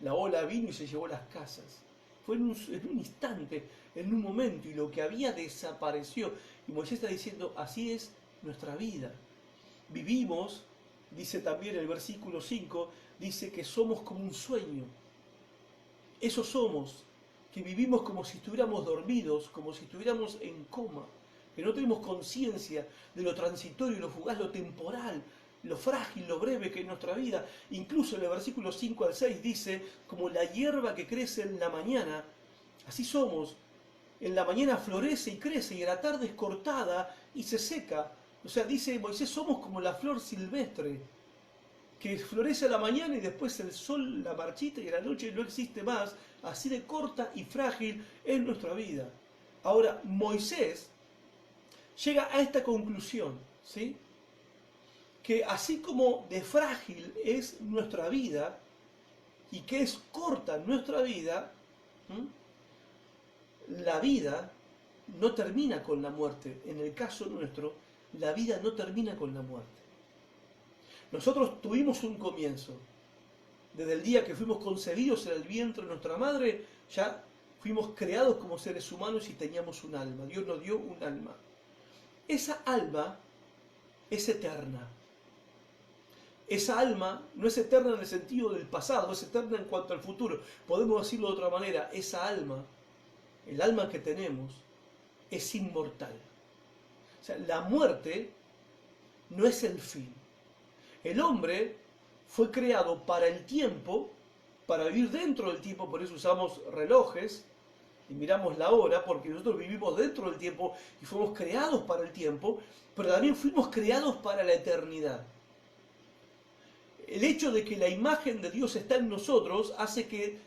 La ola vino y se llevó las casas. Fue en un instante, en un momento, y lo que había desapareció. Y Moisés está diciendo, así es nuestra vida. Vivimos, dice también el versículo 5, dice que somos como un sueño. Eso somos, que vivimos como si estuviéramos dormidos, como si estuviéramos en coma, que no tenemos conciencia de lo transitorio, lo fugaz, lo temporal, lo frágil, lo breve que es nuestra vida. Incluso en el versículo 5 al 6 dice, como la hierba que crece en la mañana, así somos. En la mañana florece y crece y a la tarde es cortada y se seca. O sea, dice Moisés, somos como la flor silvestre, que florece a la mañana y después el sol la marchita y a la noche no existe más. Así de corta y frágil es nuestra vida. Ahora, Moisés llega a esta conclusión, ¿sí?, que así como de frágil es nuestra vida y que es corta nuestra vida, la vida no termina con la muerte. En el caso nuestro, la vida no termina con la muerte. Nosotros tuvimos un comienzo. Desde el día que fuimos concebidos en el vientre de nuestra madre, ya fuimos creados como seres humanos y teníamos un alma. Dios nos dio un alma. Esa alma es eterna. Esa alma no es eterna en el sentido del pasado, es eterna en cuanto al futuro. Podemos decirlo de otra manera, esa alma, el alma que tenemos, es inmortal. O sea, la muerte no es el fin. El hombre fue creado para el tiempo, para vivir dentro del tiempo, por eso usamos relojes y miramos la hora, porque nosotros vivimos dentro del tiempo y fuimos creados para el tiempo, pero también fuimos creados para la eternidad. El hecho de que la imagen de Dios está en nosotros hace que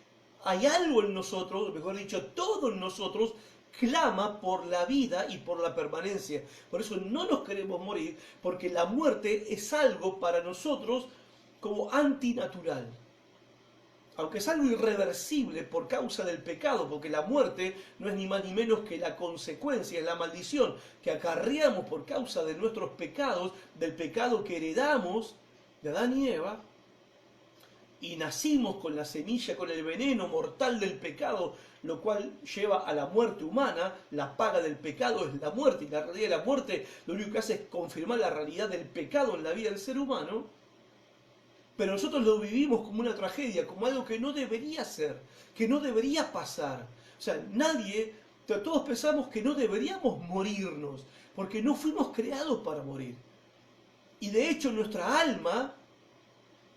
hay algo en nosotros, mejor dicho, todo en nosotros clama por la vida y por la permanencia. Por eso no nos queremos morir, porque la muerte es algo para nosotros como antinatural. Aunque es algo irreversible por causa del pecado, porque la muerte no es ni más ni menos que la consecuencia, es la maldición que acarreamos por causa de nuestros pecados, del pecado que heredamos de Adán y Eva, y nacimos con la semilla, con el veneno mortal del pecado, lo cual lleva a la muerte humana. La paga del pecado es la muerte, y la realidad de la muerte lo único que hace es confirmar la realidad del pecado en la vida del ser humano. Pero nosotros lo vivimos como una tragedia, como algo que no debería ser, que no debería pasar. O sea, todos pensamos que no deberíamos morirnos, porque no fuimos creados para morir. Y de hecho nuestra alma,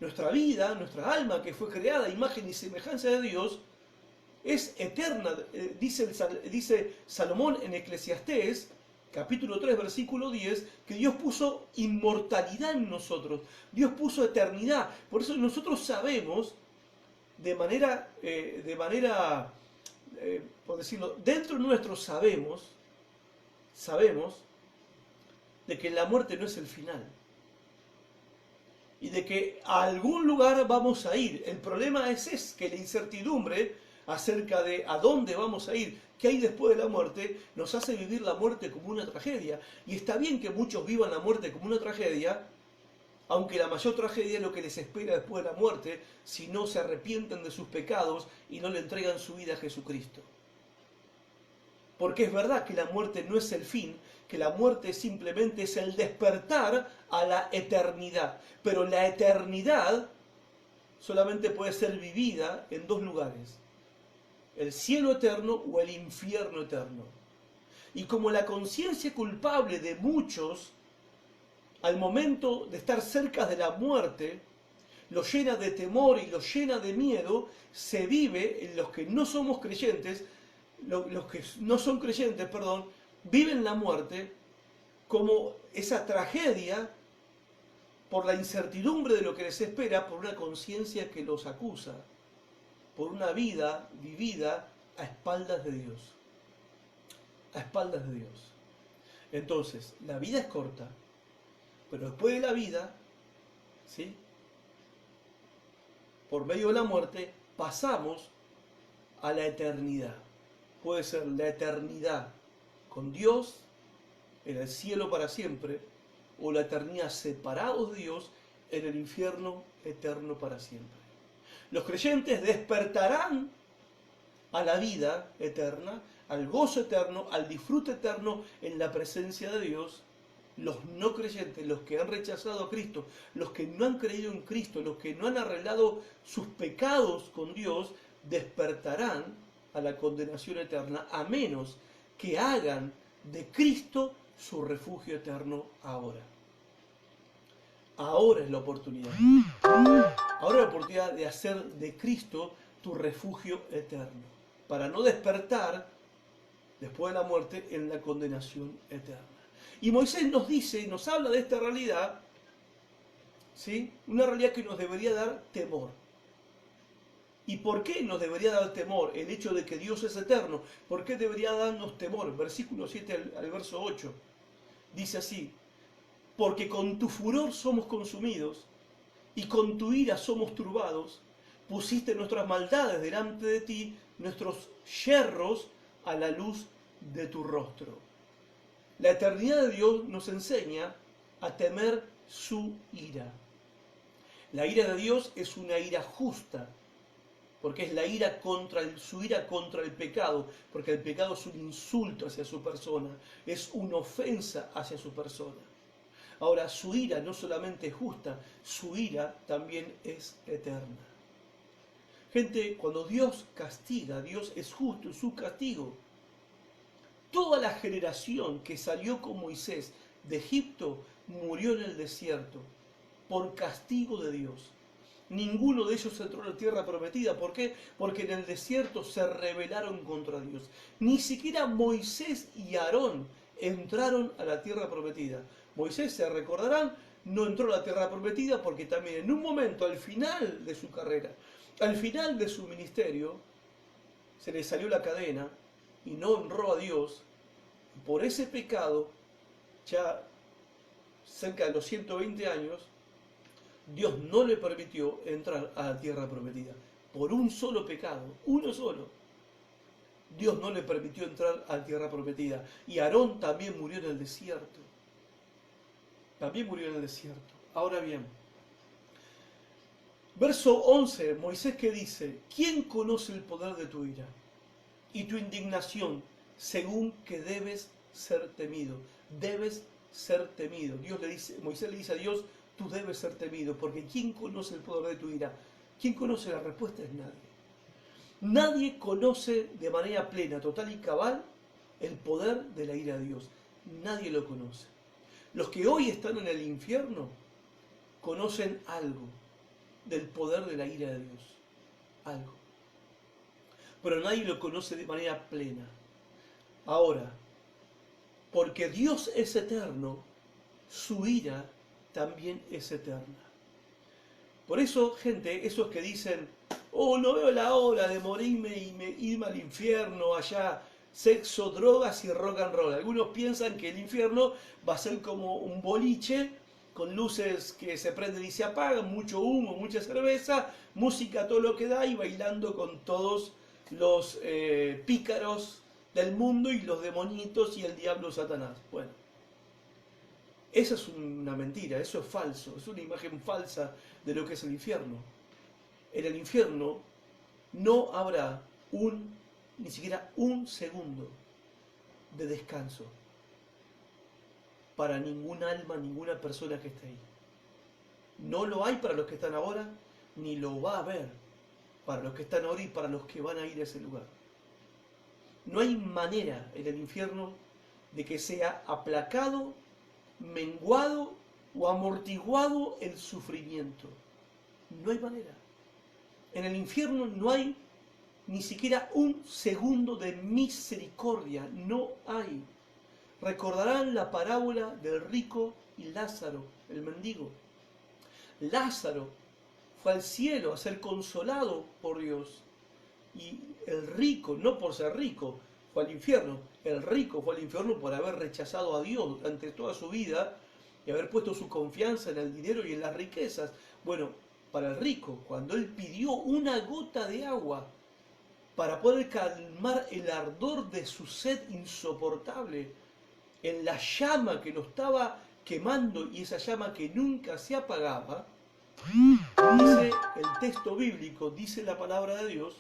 nuestra vida, nuestra alma que fue creada a imagen y semejanza de Dios, es eterna. Dice Salomón en Eclesiastés, capítulo 3, versículo 10, que Dios puso inmortalidad en nosotros. Dios puso eternidad. Por eso nosotros sabemos, de manera por decirlo, dentro nuestro sabemos de que la muerte no es el final. y de que a algún lugar vamos a ir. El problema es que la incertidumbre acerca de a dónde vamos a ir, qué hay después de la muerte, nos hace vivir la muerte como una tragedia. Y está bien que muchos vivan la muerte como una tragedia, aunque la mayor tragedia es lo que les espera después de la muerte si no se arrepienten de sus pecados y no le entregan su vida a Jesucristo. Porque es verdad que la muerte no es el fin, que la muerte simplemente es el despertar a la eternidad. Pero la eternidad solamente puede ser vivida en dos lugares: el cielo eterno o el infierno eterno. Y como la conciencia culpable de muchos, al momento de estar cerca de la muerte, los llena de temor y los llena de miedo, se vive en los que no somos creyentes, los que no son creyentes, perdón, viven la muerte como esa tragedia por la incertidumbre de lo que les espera, por una conciencia que los acusa, por una vida vivida a espaldas de Dios. A espaldas de Dios. Entonces, la vida es corta, pero después de la vida, ¿sí?, por medio de la muerte, pasamos a la eternidad. Puede ser la eternidad con Dios en el cielo para siempre, o la eternidad separados de Dios en el infierno eterno para siempre. Los creyentes despertarán a la vida eterna, al gozo eterno, al disfrute eterno en la presencia de Dios. Los no creyentes, los que han rechazado a Cristo, los que no han creído en Cristo, los que no han arreglado sus pecados con Dios, despertarán a la condenación eterna, a menos que hagan de Cristo su refugio eterno ahora. Ahora es la oportunidad. Ahora es la oportunidad de hacer de Cristo tu refugio eterno, para no despertar después de la muerte en la condenación eterna. Y Moisés nos dice, nos habla de esta realidad, ¿sí?, una realidad que nos debería dar temor. ¿Y por qué nos debería dar temor el hecho de que Dios es eterno? ¿Por qué debería darnos temor? Versículo 7 al verso 8. Dice así: porque con tu furor somos consumidos, y con tu ira somos turbados. Pusiste nuestras maldades delante de ti, nuestros yerros a la luz de tu rostro. La eternidad de Dios nos enseña a temer su ira. La ira de Dios es una ira justa, porque es la ira su ira contra el pecado, porque el pecado es un insulto hacia su persona, es una ofensa hacia su persona. Ahora, su ira no solamente es justa, su ira también es eterna. Gente, cuando Dios castiga, Dios es justo en su castigo. Toda la generación que salió con Moisés de Egipto murió en el desierto por castigo de Dios. Ninguno de ellos entró a la tierra prometida. ¿Por qué? Porque en el desierto se rebelaron contra Dios. Ni siquiera Moisés y Aarón entraron a la tierra prometida. Moisés, se recordarán, no entró a la tierra prometida porque también en un momento, al final de su carrera, al final de su ministerio, se le salió la cadena y no honró a Dios. Por ese pecado, ya cerca de los 120 años, Dios no le permitió entrar a la tierra prometida. Por un solo pecado, uno solo, Dios no le permitió entrar a la tierra prometida. Y Aarón también murió en el desierto. También murió en el desierto. Ahora bien, verso 11, Moisés, que dice: ¿quién conoce el poder de tu ira y tu indignación, según que debes ser temido? Debes ser temido. Moisés le dice a Dios: tú debes ser temido, porque ¿quién conoce el poder de tu ira? ¿Quién conoce? La respuesta es nadie. Nadie conoce de manera plena, total y cabal el poder de la ira de Dios. Nadie lo conoce. Los que hoy están en el infierno conocen algo del poder de la ira de Dios. Algo. Pero nadie lo conoce de manera plena. Ahora, porque Dios es eterno, su ira también es eterna. Por eso, gente, esos que dicen: oh, no veo la hora de morirme y irme al infierno, allá, sexo, drogas y rock and roll. Algunos piensan que el infierno va a ser como un boliche con luces que se prenden y se apagan, mucho humo, mucha cerveza, música todo lo que da y bailando con todos los pícaros del mundo y los demonitos y el diablo Satanás. Bueno, esa es una mentira, eso es falso, es una imagen falsa de lo que es el infierno. En el infierno no habrá ni siquiera un segundo de descanso para ningún alma, ninguna persona que esté ahí. No lo hay para los que están ahora, ni lo va a haber para los que están ahora y para los que van a ir a ese lugar. No hay manera en el infierno de que sea aplacado, menguado o amortiguado el sufrimiento. No hay manera. En el infierno no hay ni siquiera un segundo de misericordia. No hay. Recordarán la parábola del rico y Lázaro, el mendigo. Lázaro fue al cielo a ser consolado por Dios. Y el rico, no por ser rico, fue al infierno. El rico fue al infierno por haber rechazado a Dios durante toda su vida y haber puesto su confianza en el dinero y en las riquezas. Bueno, para el rico, cuando él pidió una gota de agua para poder calmar el ardor de su sed insoportable, en la llama que lo estaba quemando y esa llama que nunca se apagaba, dice el texto bíblico, dice la palabra de Dios,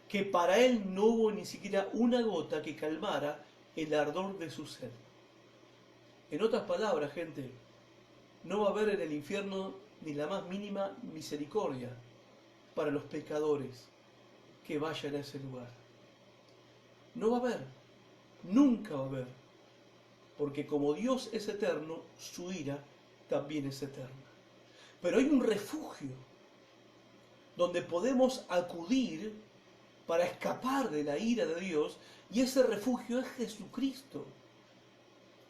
que para él no hubo ni siquiera una gota que calmara el ardor de su sed. En otras palabras, gente, no va a haber en el infierno ni la más mínima misericordia para los pecadores que vayan a ese lugar. No va a haber, nunca va a haber, porque como Dios es eterno, su ira también es eterna. Pero hay un refugio donde podemos acudir para escapar de la ira de Dios, y ese refugio es Jesucristo.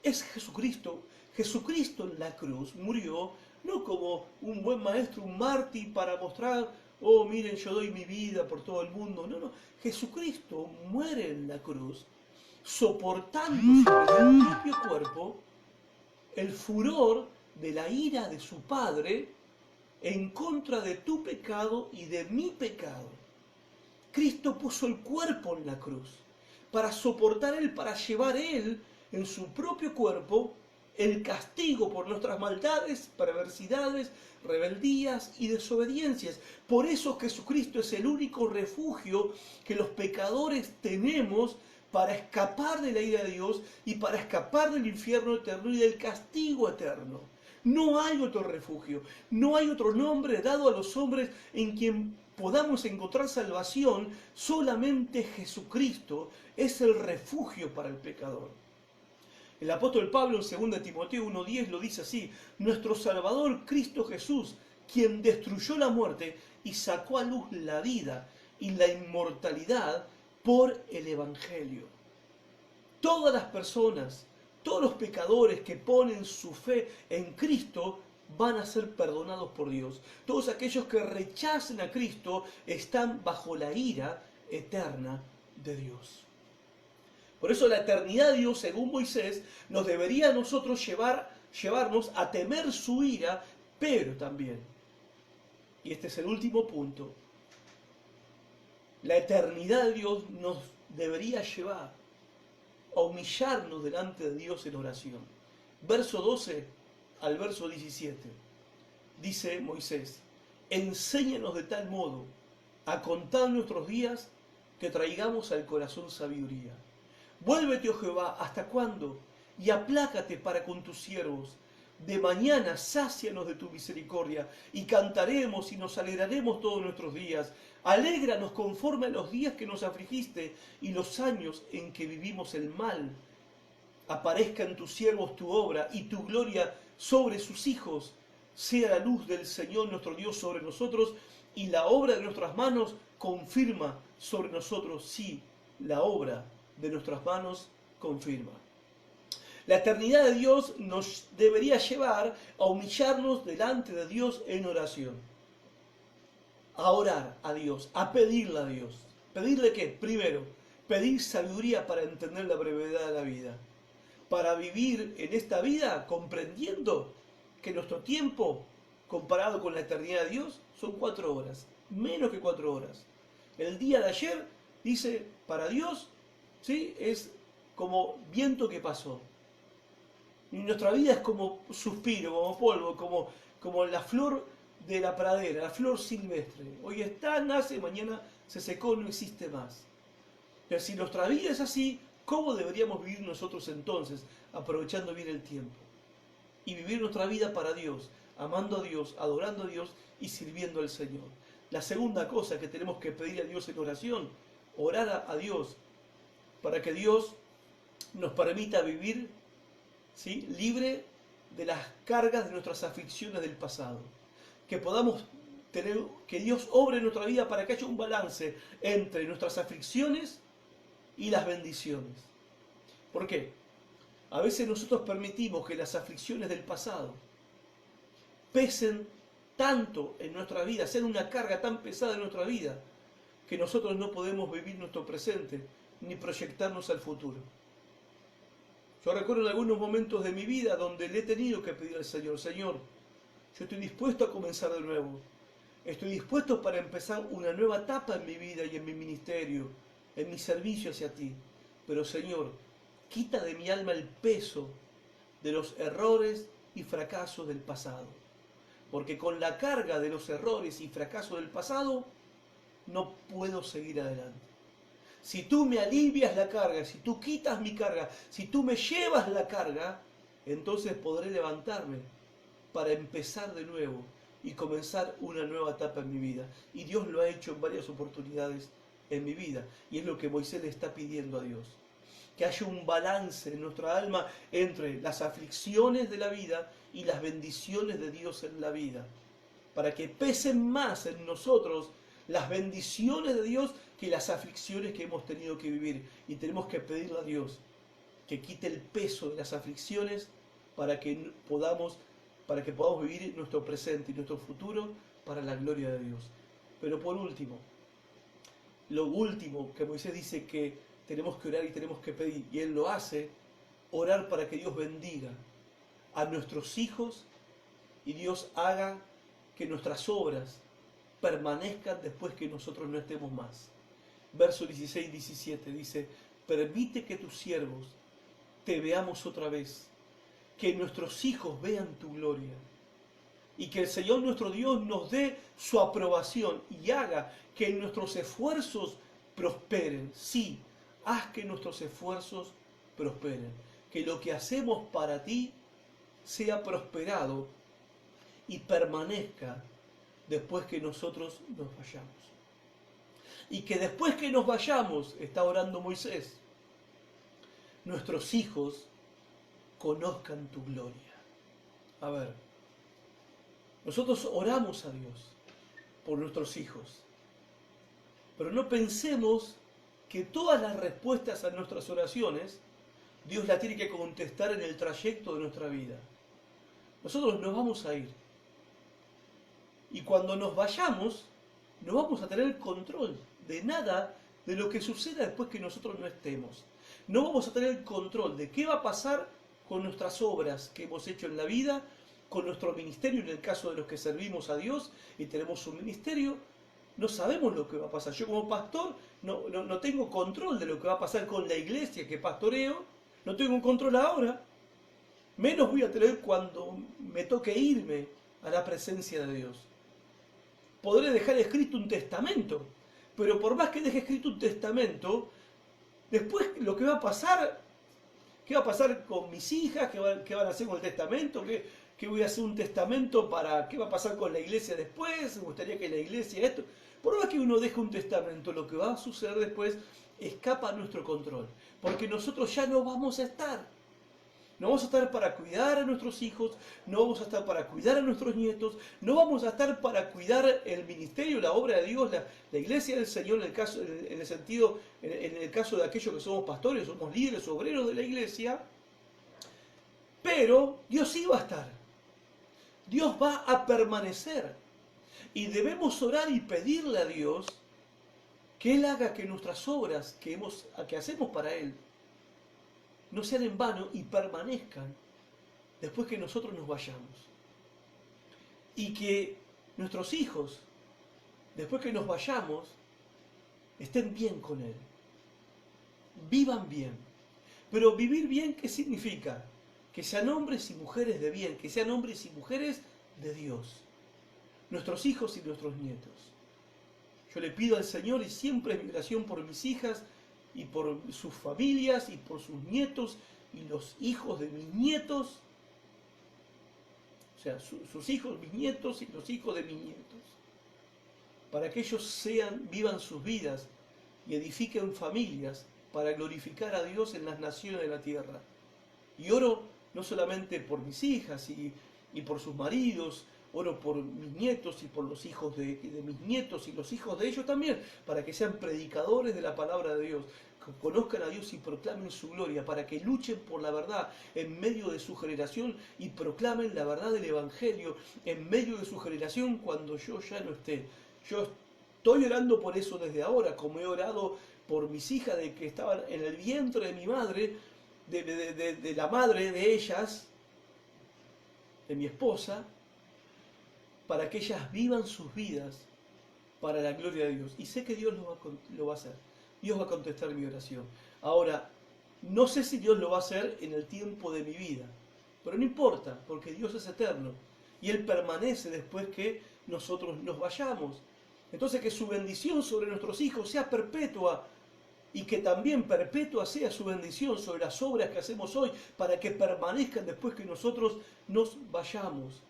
Es Jesucristo. Jesucristo en la cruz murió no como un buen maestro, un mártir para mostrar, oh miren, yo doy mi vida por todo el mundo. No, no. Jesucristo muere en la cruz soportando sobre su propio cuerpo el furor de la ira de su Padre en contra de tu pecado y de mi pecado. Cristo puso el cuerpo en la cruz para soportar Él, para llevar Él en su propio cuerpo el castigo por nuestras maldades, perversidades, rebeldías y desobediencias. Por eso Jesucristo es el único refugio que los pecadores tenemos para escapar de la ira de Dios y para escapar del infierno eterno y del castigo eterno. No hay otro refugio, no hay otro nombre dado a los hombres en quien podamos encontrar salvación. Solamente Jesucristo es el refugio para el pecador. El apóstol Pablo en 2 Timoteo 1:10 lo dice así: nuestro Salvador Cristo Jesús, quien destruyó la muerte y sacó a luz la vida y la inmortalidad por el Evangelio. Todas las personas, todos los pecadores que ponen su fe en Cristo van a ser perdonados por Dios. Todos aquellos que rechacen a Cristo están bajo la ira eterna de Dios. Por eso la eternidad de Dios, según Moisés, nos debería a nosotros llevarnos a temer su ira, pero también, y este es el último punto, la eternidad de Dios nos debería llevar a humillarnos delante de Dios en oración. Verso 12 al verso 17. Dice Moisés: enséñanos de tal modo a contar nuestros días que traigamos al corazón sabiduría. Vuélvete, oh Jehová, ¿hasta cuándo? Y aplácate para con tus siervos. De mañana sácianos de tu misericordia, y cantaremos y nos alegraremos todos nuestros días. Alégranos conforme a los días que nos afligiste y los años en que vivimos el mal. Aparezca en tus siervos tu obra y tu gloria sobre sus hijos. Sea la luz del Señor nuestro Dios sobre nosotros, y la obra de nuestras manos confirma sobre nosotros. Sí, la obra de nuestras manos confirma. La eternidad de Dios nos debería llevar a humillarnos delante de Dios en oración. A orar a Dios, a pedirle a Dios. ¿Pedirle qué? Primero, pedir sabiduría para entender la brevedad de la vida. Para vivir en esta vida comprendiendo que nuestro tiempo, comparado con la eternidad de Dios, son 4 horas, menos que 4 horas. El día de ayer, dice, para Dios, ¿sí?, es como viento que pasó. Y nuestra vida es como suspiro, como polvo, como la flor de la pradera, la flor silvestre. Hoy está, nace, mañana se secó, no existe más. Pero si nuestra vida es así, ¿cómo deberíamos vivir nosotros entonces, aprovechando bien el tiempo? Y vivir nuestra vida para Dios, amando a Dios, adorando a Dios y sirviendo al Señor. La segunda cosa que tenemos que pedir a Dios en oración, orar a Dios para que Dios nos permita vivir, ¿sí?, libre de las cargas de nuestras aflicciones del pasado. Que podamos tener, que Dios obre en nuestra vida para que haya un balance entre nuestras aflicciones y las bendiciones. ¿Por qué? A veces nosotros permitimos que las aflicciones del pasado pesen tanto en nuestra vida, sean una carga tan pesada en nuestra vida, que nosotros no podemos vivir nuestro presente ni proyectarnos al futuro. Yo recuerdo en algunos momentos de mi vida donde le he tenido que pedir al Señor, Señor, yo estoy dispuesto a comenzar de nuevo. Estoy dispuesto para empezar una nueva etapa en mi vida y en mi ministerio, en mi servicio hacia ti. Pero Señor, quita de mi alma el peso de los errores y fracasos del pasado. Porque con la carga de los errores y fracasos del pasado, no puedo seguir adelante. Si tú me alivias la carga, si tú quitas mi carga, si tú me llevas la carga, entonces podré levantarme para empezar de nuevo y comenzar una nueva etapa en mi vida. Y Dios lo ha hecho en varias oportunidades en mi vida. Y es lo que Moisés le está pidiendo a Dios. Que haya un balance en nuestra alma entre las aflicciones de la vida y las bendiciones de Dios en la vida. Para que pesen más en nosotros las bendiciones de Dios que las aflicciones que hemos tenido que vivir. Y tenemos que pedirle a Dios que quite el peso de las aflicciones para que podamos vivir nuestro presente y nuestro futuro para la gloria de Dios. Pero por último, lo último que Moisés dice que tenemos que orar y tenemos que pedir, y él lo hace, orar para que Dios bendiga a nuestros hijos y Dios haga que nuestras obras permanezcan después que nosotros no estemos más. Verso 16 y 17 dice, permite que tus siervos te veamos otra vez, que nuestros hijos vean tu gloria, y que el Señor nuestro Dios nos dé su aprobación y haga que nuestros esfuerzos prosperen. Sí, haz que nuestros esfuerzos prosperen, que lo que hacemos para ti sea prosperado y permanezca después que nosotros nos vayamos. Y que después que nos vayamos, está orando Moisés, nuestros hijos conozcan tu gloria. A ver, nosotros oramos a Dios por nuestros hijos, pero no pensemos que todas las respuestas a nuestras oraciones Dios las tiene que contestar en el trayecto de nuestra vida. Nosotros nos vamos a ir. Y cuando nos vayamos, no vamos a tener control de nada de lo que suceda después que nosotros no estemos. No vamos a tener control de qué va a pasar con nuestras obras que hemos hecho en la vida, con nuestro ministerio, en el caso de los que servimos a Dios y tenemos un ministerio. No sabemos lo que va a pasar. Yo como pastor no tengo control de lo que va a pasar con la iglesia que pastoreo. No tengo un control ahora. Menos voy a tener cuando me toque irme a la presencia de Dios. Podré dejar escrito un testamento, pero por más que deje escrito un testamento, después lo que va a pasar, ¿qué va a pasar con mis hijas? ¿Qué van a hacer con el testamento? ¿Qué voy a hacer un testamento para? ¿Qué va a pasar con la iglesia después? Me gustaría que la iglesia esto. Por más que uno deje un testamento, lo que va a suceder después escapa a nuestro control, porque nosotros ya no vamos a estar. No vamos a estar para cuidar a nuestros hijos, no vamos a estar para cuidar a nuestros nietos, no vamos a estar para cuidar el ministerio, la obra de Dios, la iglesia del Señor, en el caso de aquellos que somos pastores, somos líderes, obreros de la iglesia. Pero Dios sí va a estar. Dios va a permanecer. Y debemos orar y pedirle a Dios que Él haga que nuestras obras que hacemos para Él no sean en vano y permanezcan después que nosotros nos vayamos. y que nuestros hijos, después que nos vayamos, estén bien con Él, vivan bien. Pero vivir bien, ¿qué significa? Que sean hombres y mujeres de bien, que sean hombres y mujeres de Dios, nuestros hijos y nuestros nietos. Yo le pido al Señor, y siempre es mi oración por mis hijas y por sus familias y por sus nietos y los hijos de mis nietos, o sea, sus hijos, mis nietos y los hijos de mis nietos, para que ellos vivan sus vidas y edifiquen familias para glorificar a Dios en las naciones de la tierra. Y oro no solamente por mis hijas y por sus maridos, oro por mis nietos y por los hijos de mis nietos y los hijos de ellos también, para que sean predicadores de la palabra de Dios, que conozcan a Dios y proclamen su gloria, para que luchen por la verdad en medio de su generación y proclamen la verdad del Evangelio en medio de su generación cuando yo ya no esté. Yo estoy orando por eso desde ahora, como he orado por mis hijas de que estaban en el vientre de mi madre, de la madre de ellas, de mi esposa, para que ellas vivan sus vidas para la gloria de Dios. Y sé que Dios lo va a hacer. Dios va a contestar mi oración. Ahora, no sé si Dios lo va a hacer en el tiempo de mi vida, pero no importa, porque Dios es eterno y Él permanece después que nosotros nos vayamos. Entonces, que su bendición sobre nuestros hijos sea perpetua y que también perpetua sea su bendición sobre las obras que hacemos hoy para que permanezcan después que nosotros nos vayamos.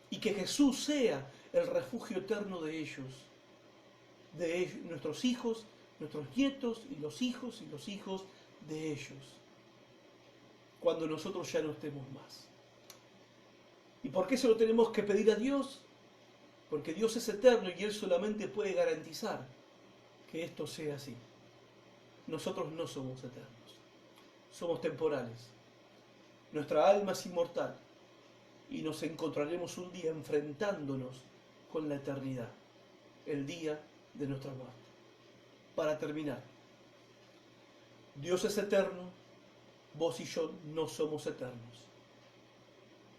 Y que Jesús sea el refugio eterno de ellos, nuestros hijos, nuestros nietos y los hijos de ellos, cuando nosotros ya no estemos más. ¿Y por qué se lo tenemos que pedir a Dios? Porque Dios es eterno y Él solamente puede garantizar que esto sea así. Nosotros no somos eternos, somos temporales. Nuestra alma es inmortal y nos encontraremos un día enfrentándonos con la eternidad, el día de nuestra muerte. Para terminar, Dios es eterno, vos y yo no somos eternos,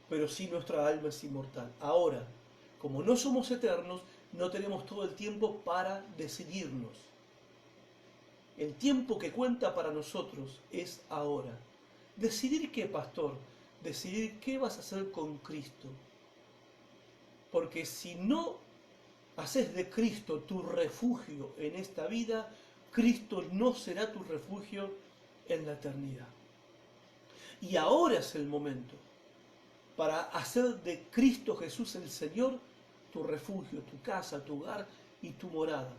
pero sí nuestra alma es inmortal. Ahora, como no somos eternos, no tenemos todo el tiempo para decidirnos. El tiempo que cuenta para nosotros es ahora. ¿Decidir qué, pastor? Decidir qué vas a hacer con Cristo. Porque si no haces de Cristo tu refugio en esta vida, Cristo no será tu refugio en la eternidad. Y ahora es el momento para hacer de Cristo Jesús el Señor tu refugio, tu casa, tu hogar y tu morada.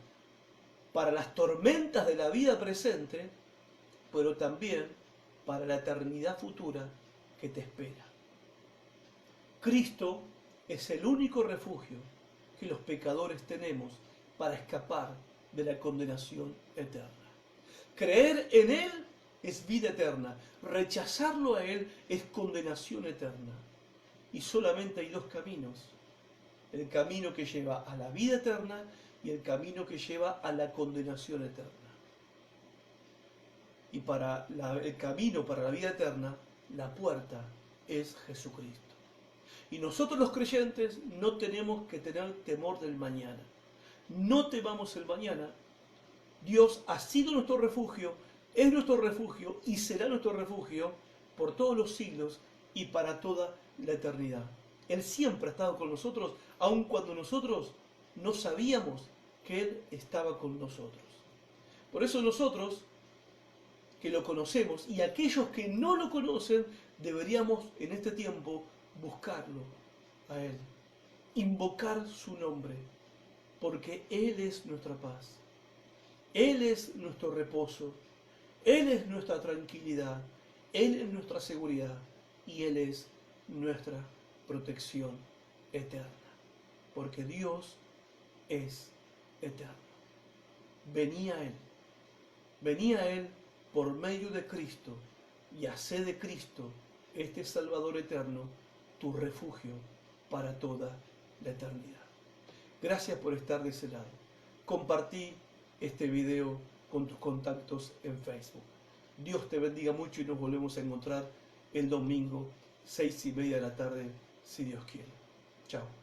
Para las tormentas de la vida presente, pero también para la eternidad futura que te espera. Cristo es el único refugio que los pecadores tenemos para escapar de la condenación eterna. Creer en Él es vida eterna, rechazarlo a Él es condenación eterna. Y solamente hay dos caminos: el camino que lleva a la vida eterna y el camino que lleva a la condenación eterna. Y para el camino para la vida eterna, la puerta es Jesucristo. Y nosotros los creyentes no tenemos que tener temor del mañana. No temamos el mañana. Dios ha sido nuestro refugio, es nuestro refugio y será nuestro refugio por todos los siglos y para toda la eternidad. Él siempre ha estado con nosotros, aun cuando nosotros no sabíamos que Él estaba con nosotros. Por eso nosotros, que lo conocemos, y aquellos que no lo conocen, deberíamos en este tiempo buscarlo a Él, invocar su nombre, porque Él es nuestra paz, Él es nuestro reposo, Él es nuestra tranquilidad, Él es nuestra seguridad y Él es nuestra protección eterna, porque Dios es eterno. Venía a Él por medio de Cristo y hacé de Cristo, este Salvador eterno, tu refugio para toda la eternidad. Gracias por estar de ese lado. Compartí este video con tus contactos en Facebook. Dios te bendiga mucho y nos volvemos a encontrar el domingo, 6:30 de la tarde, si Dios quiere. Chao.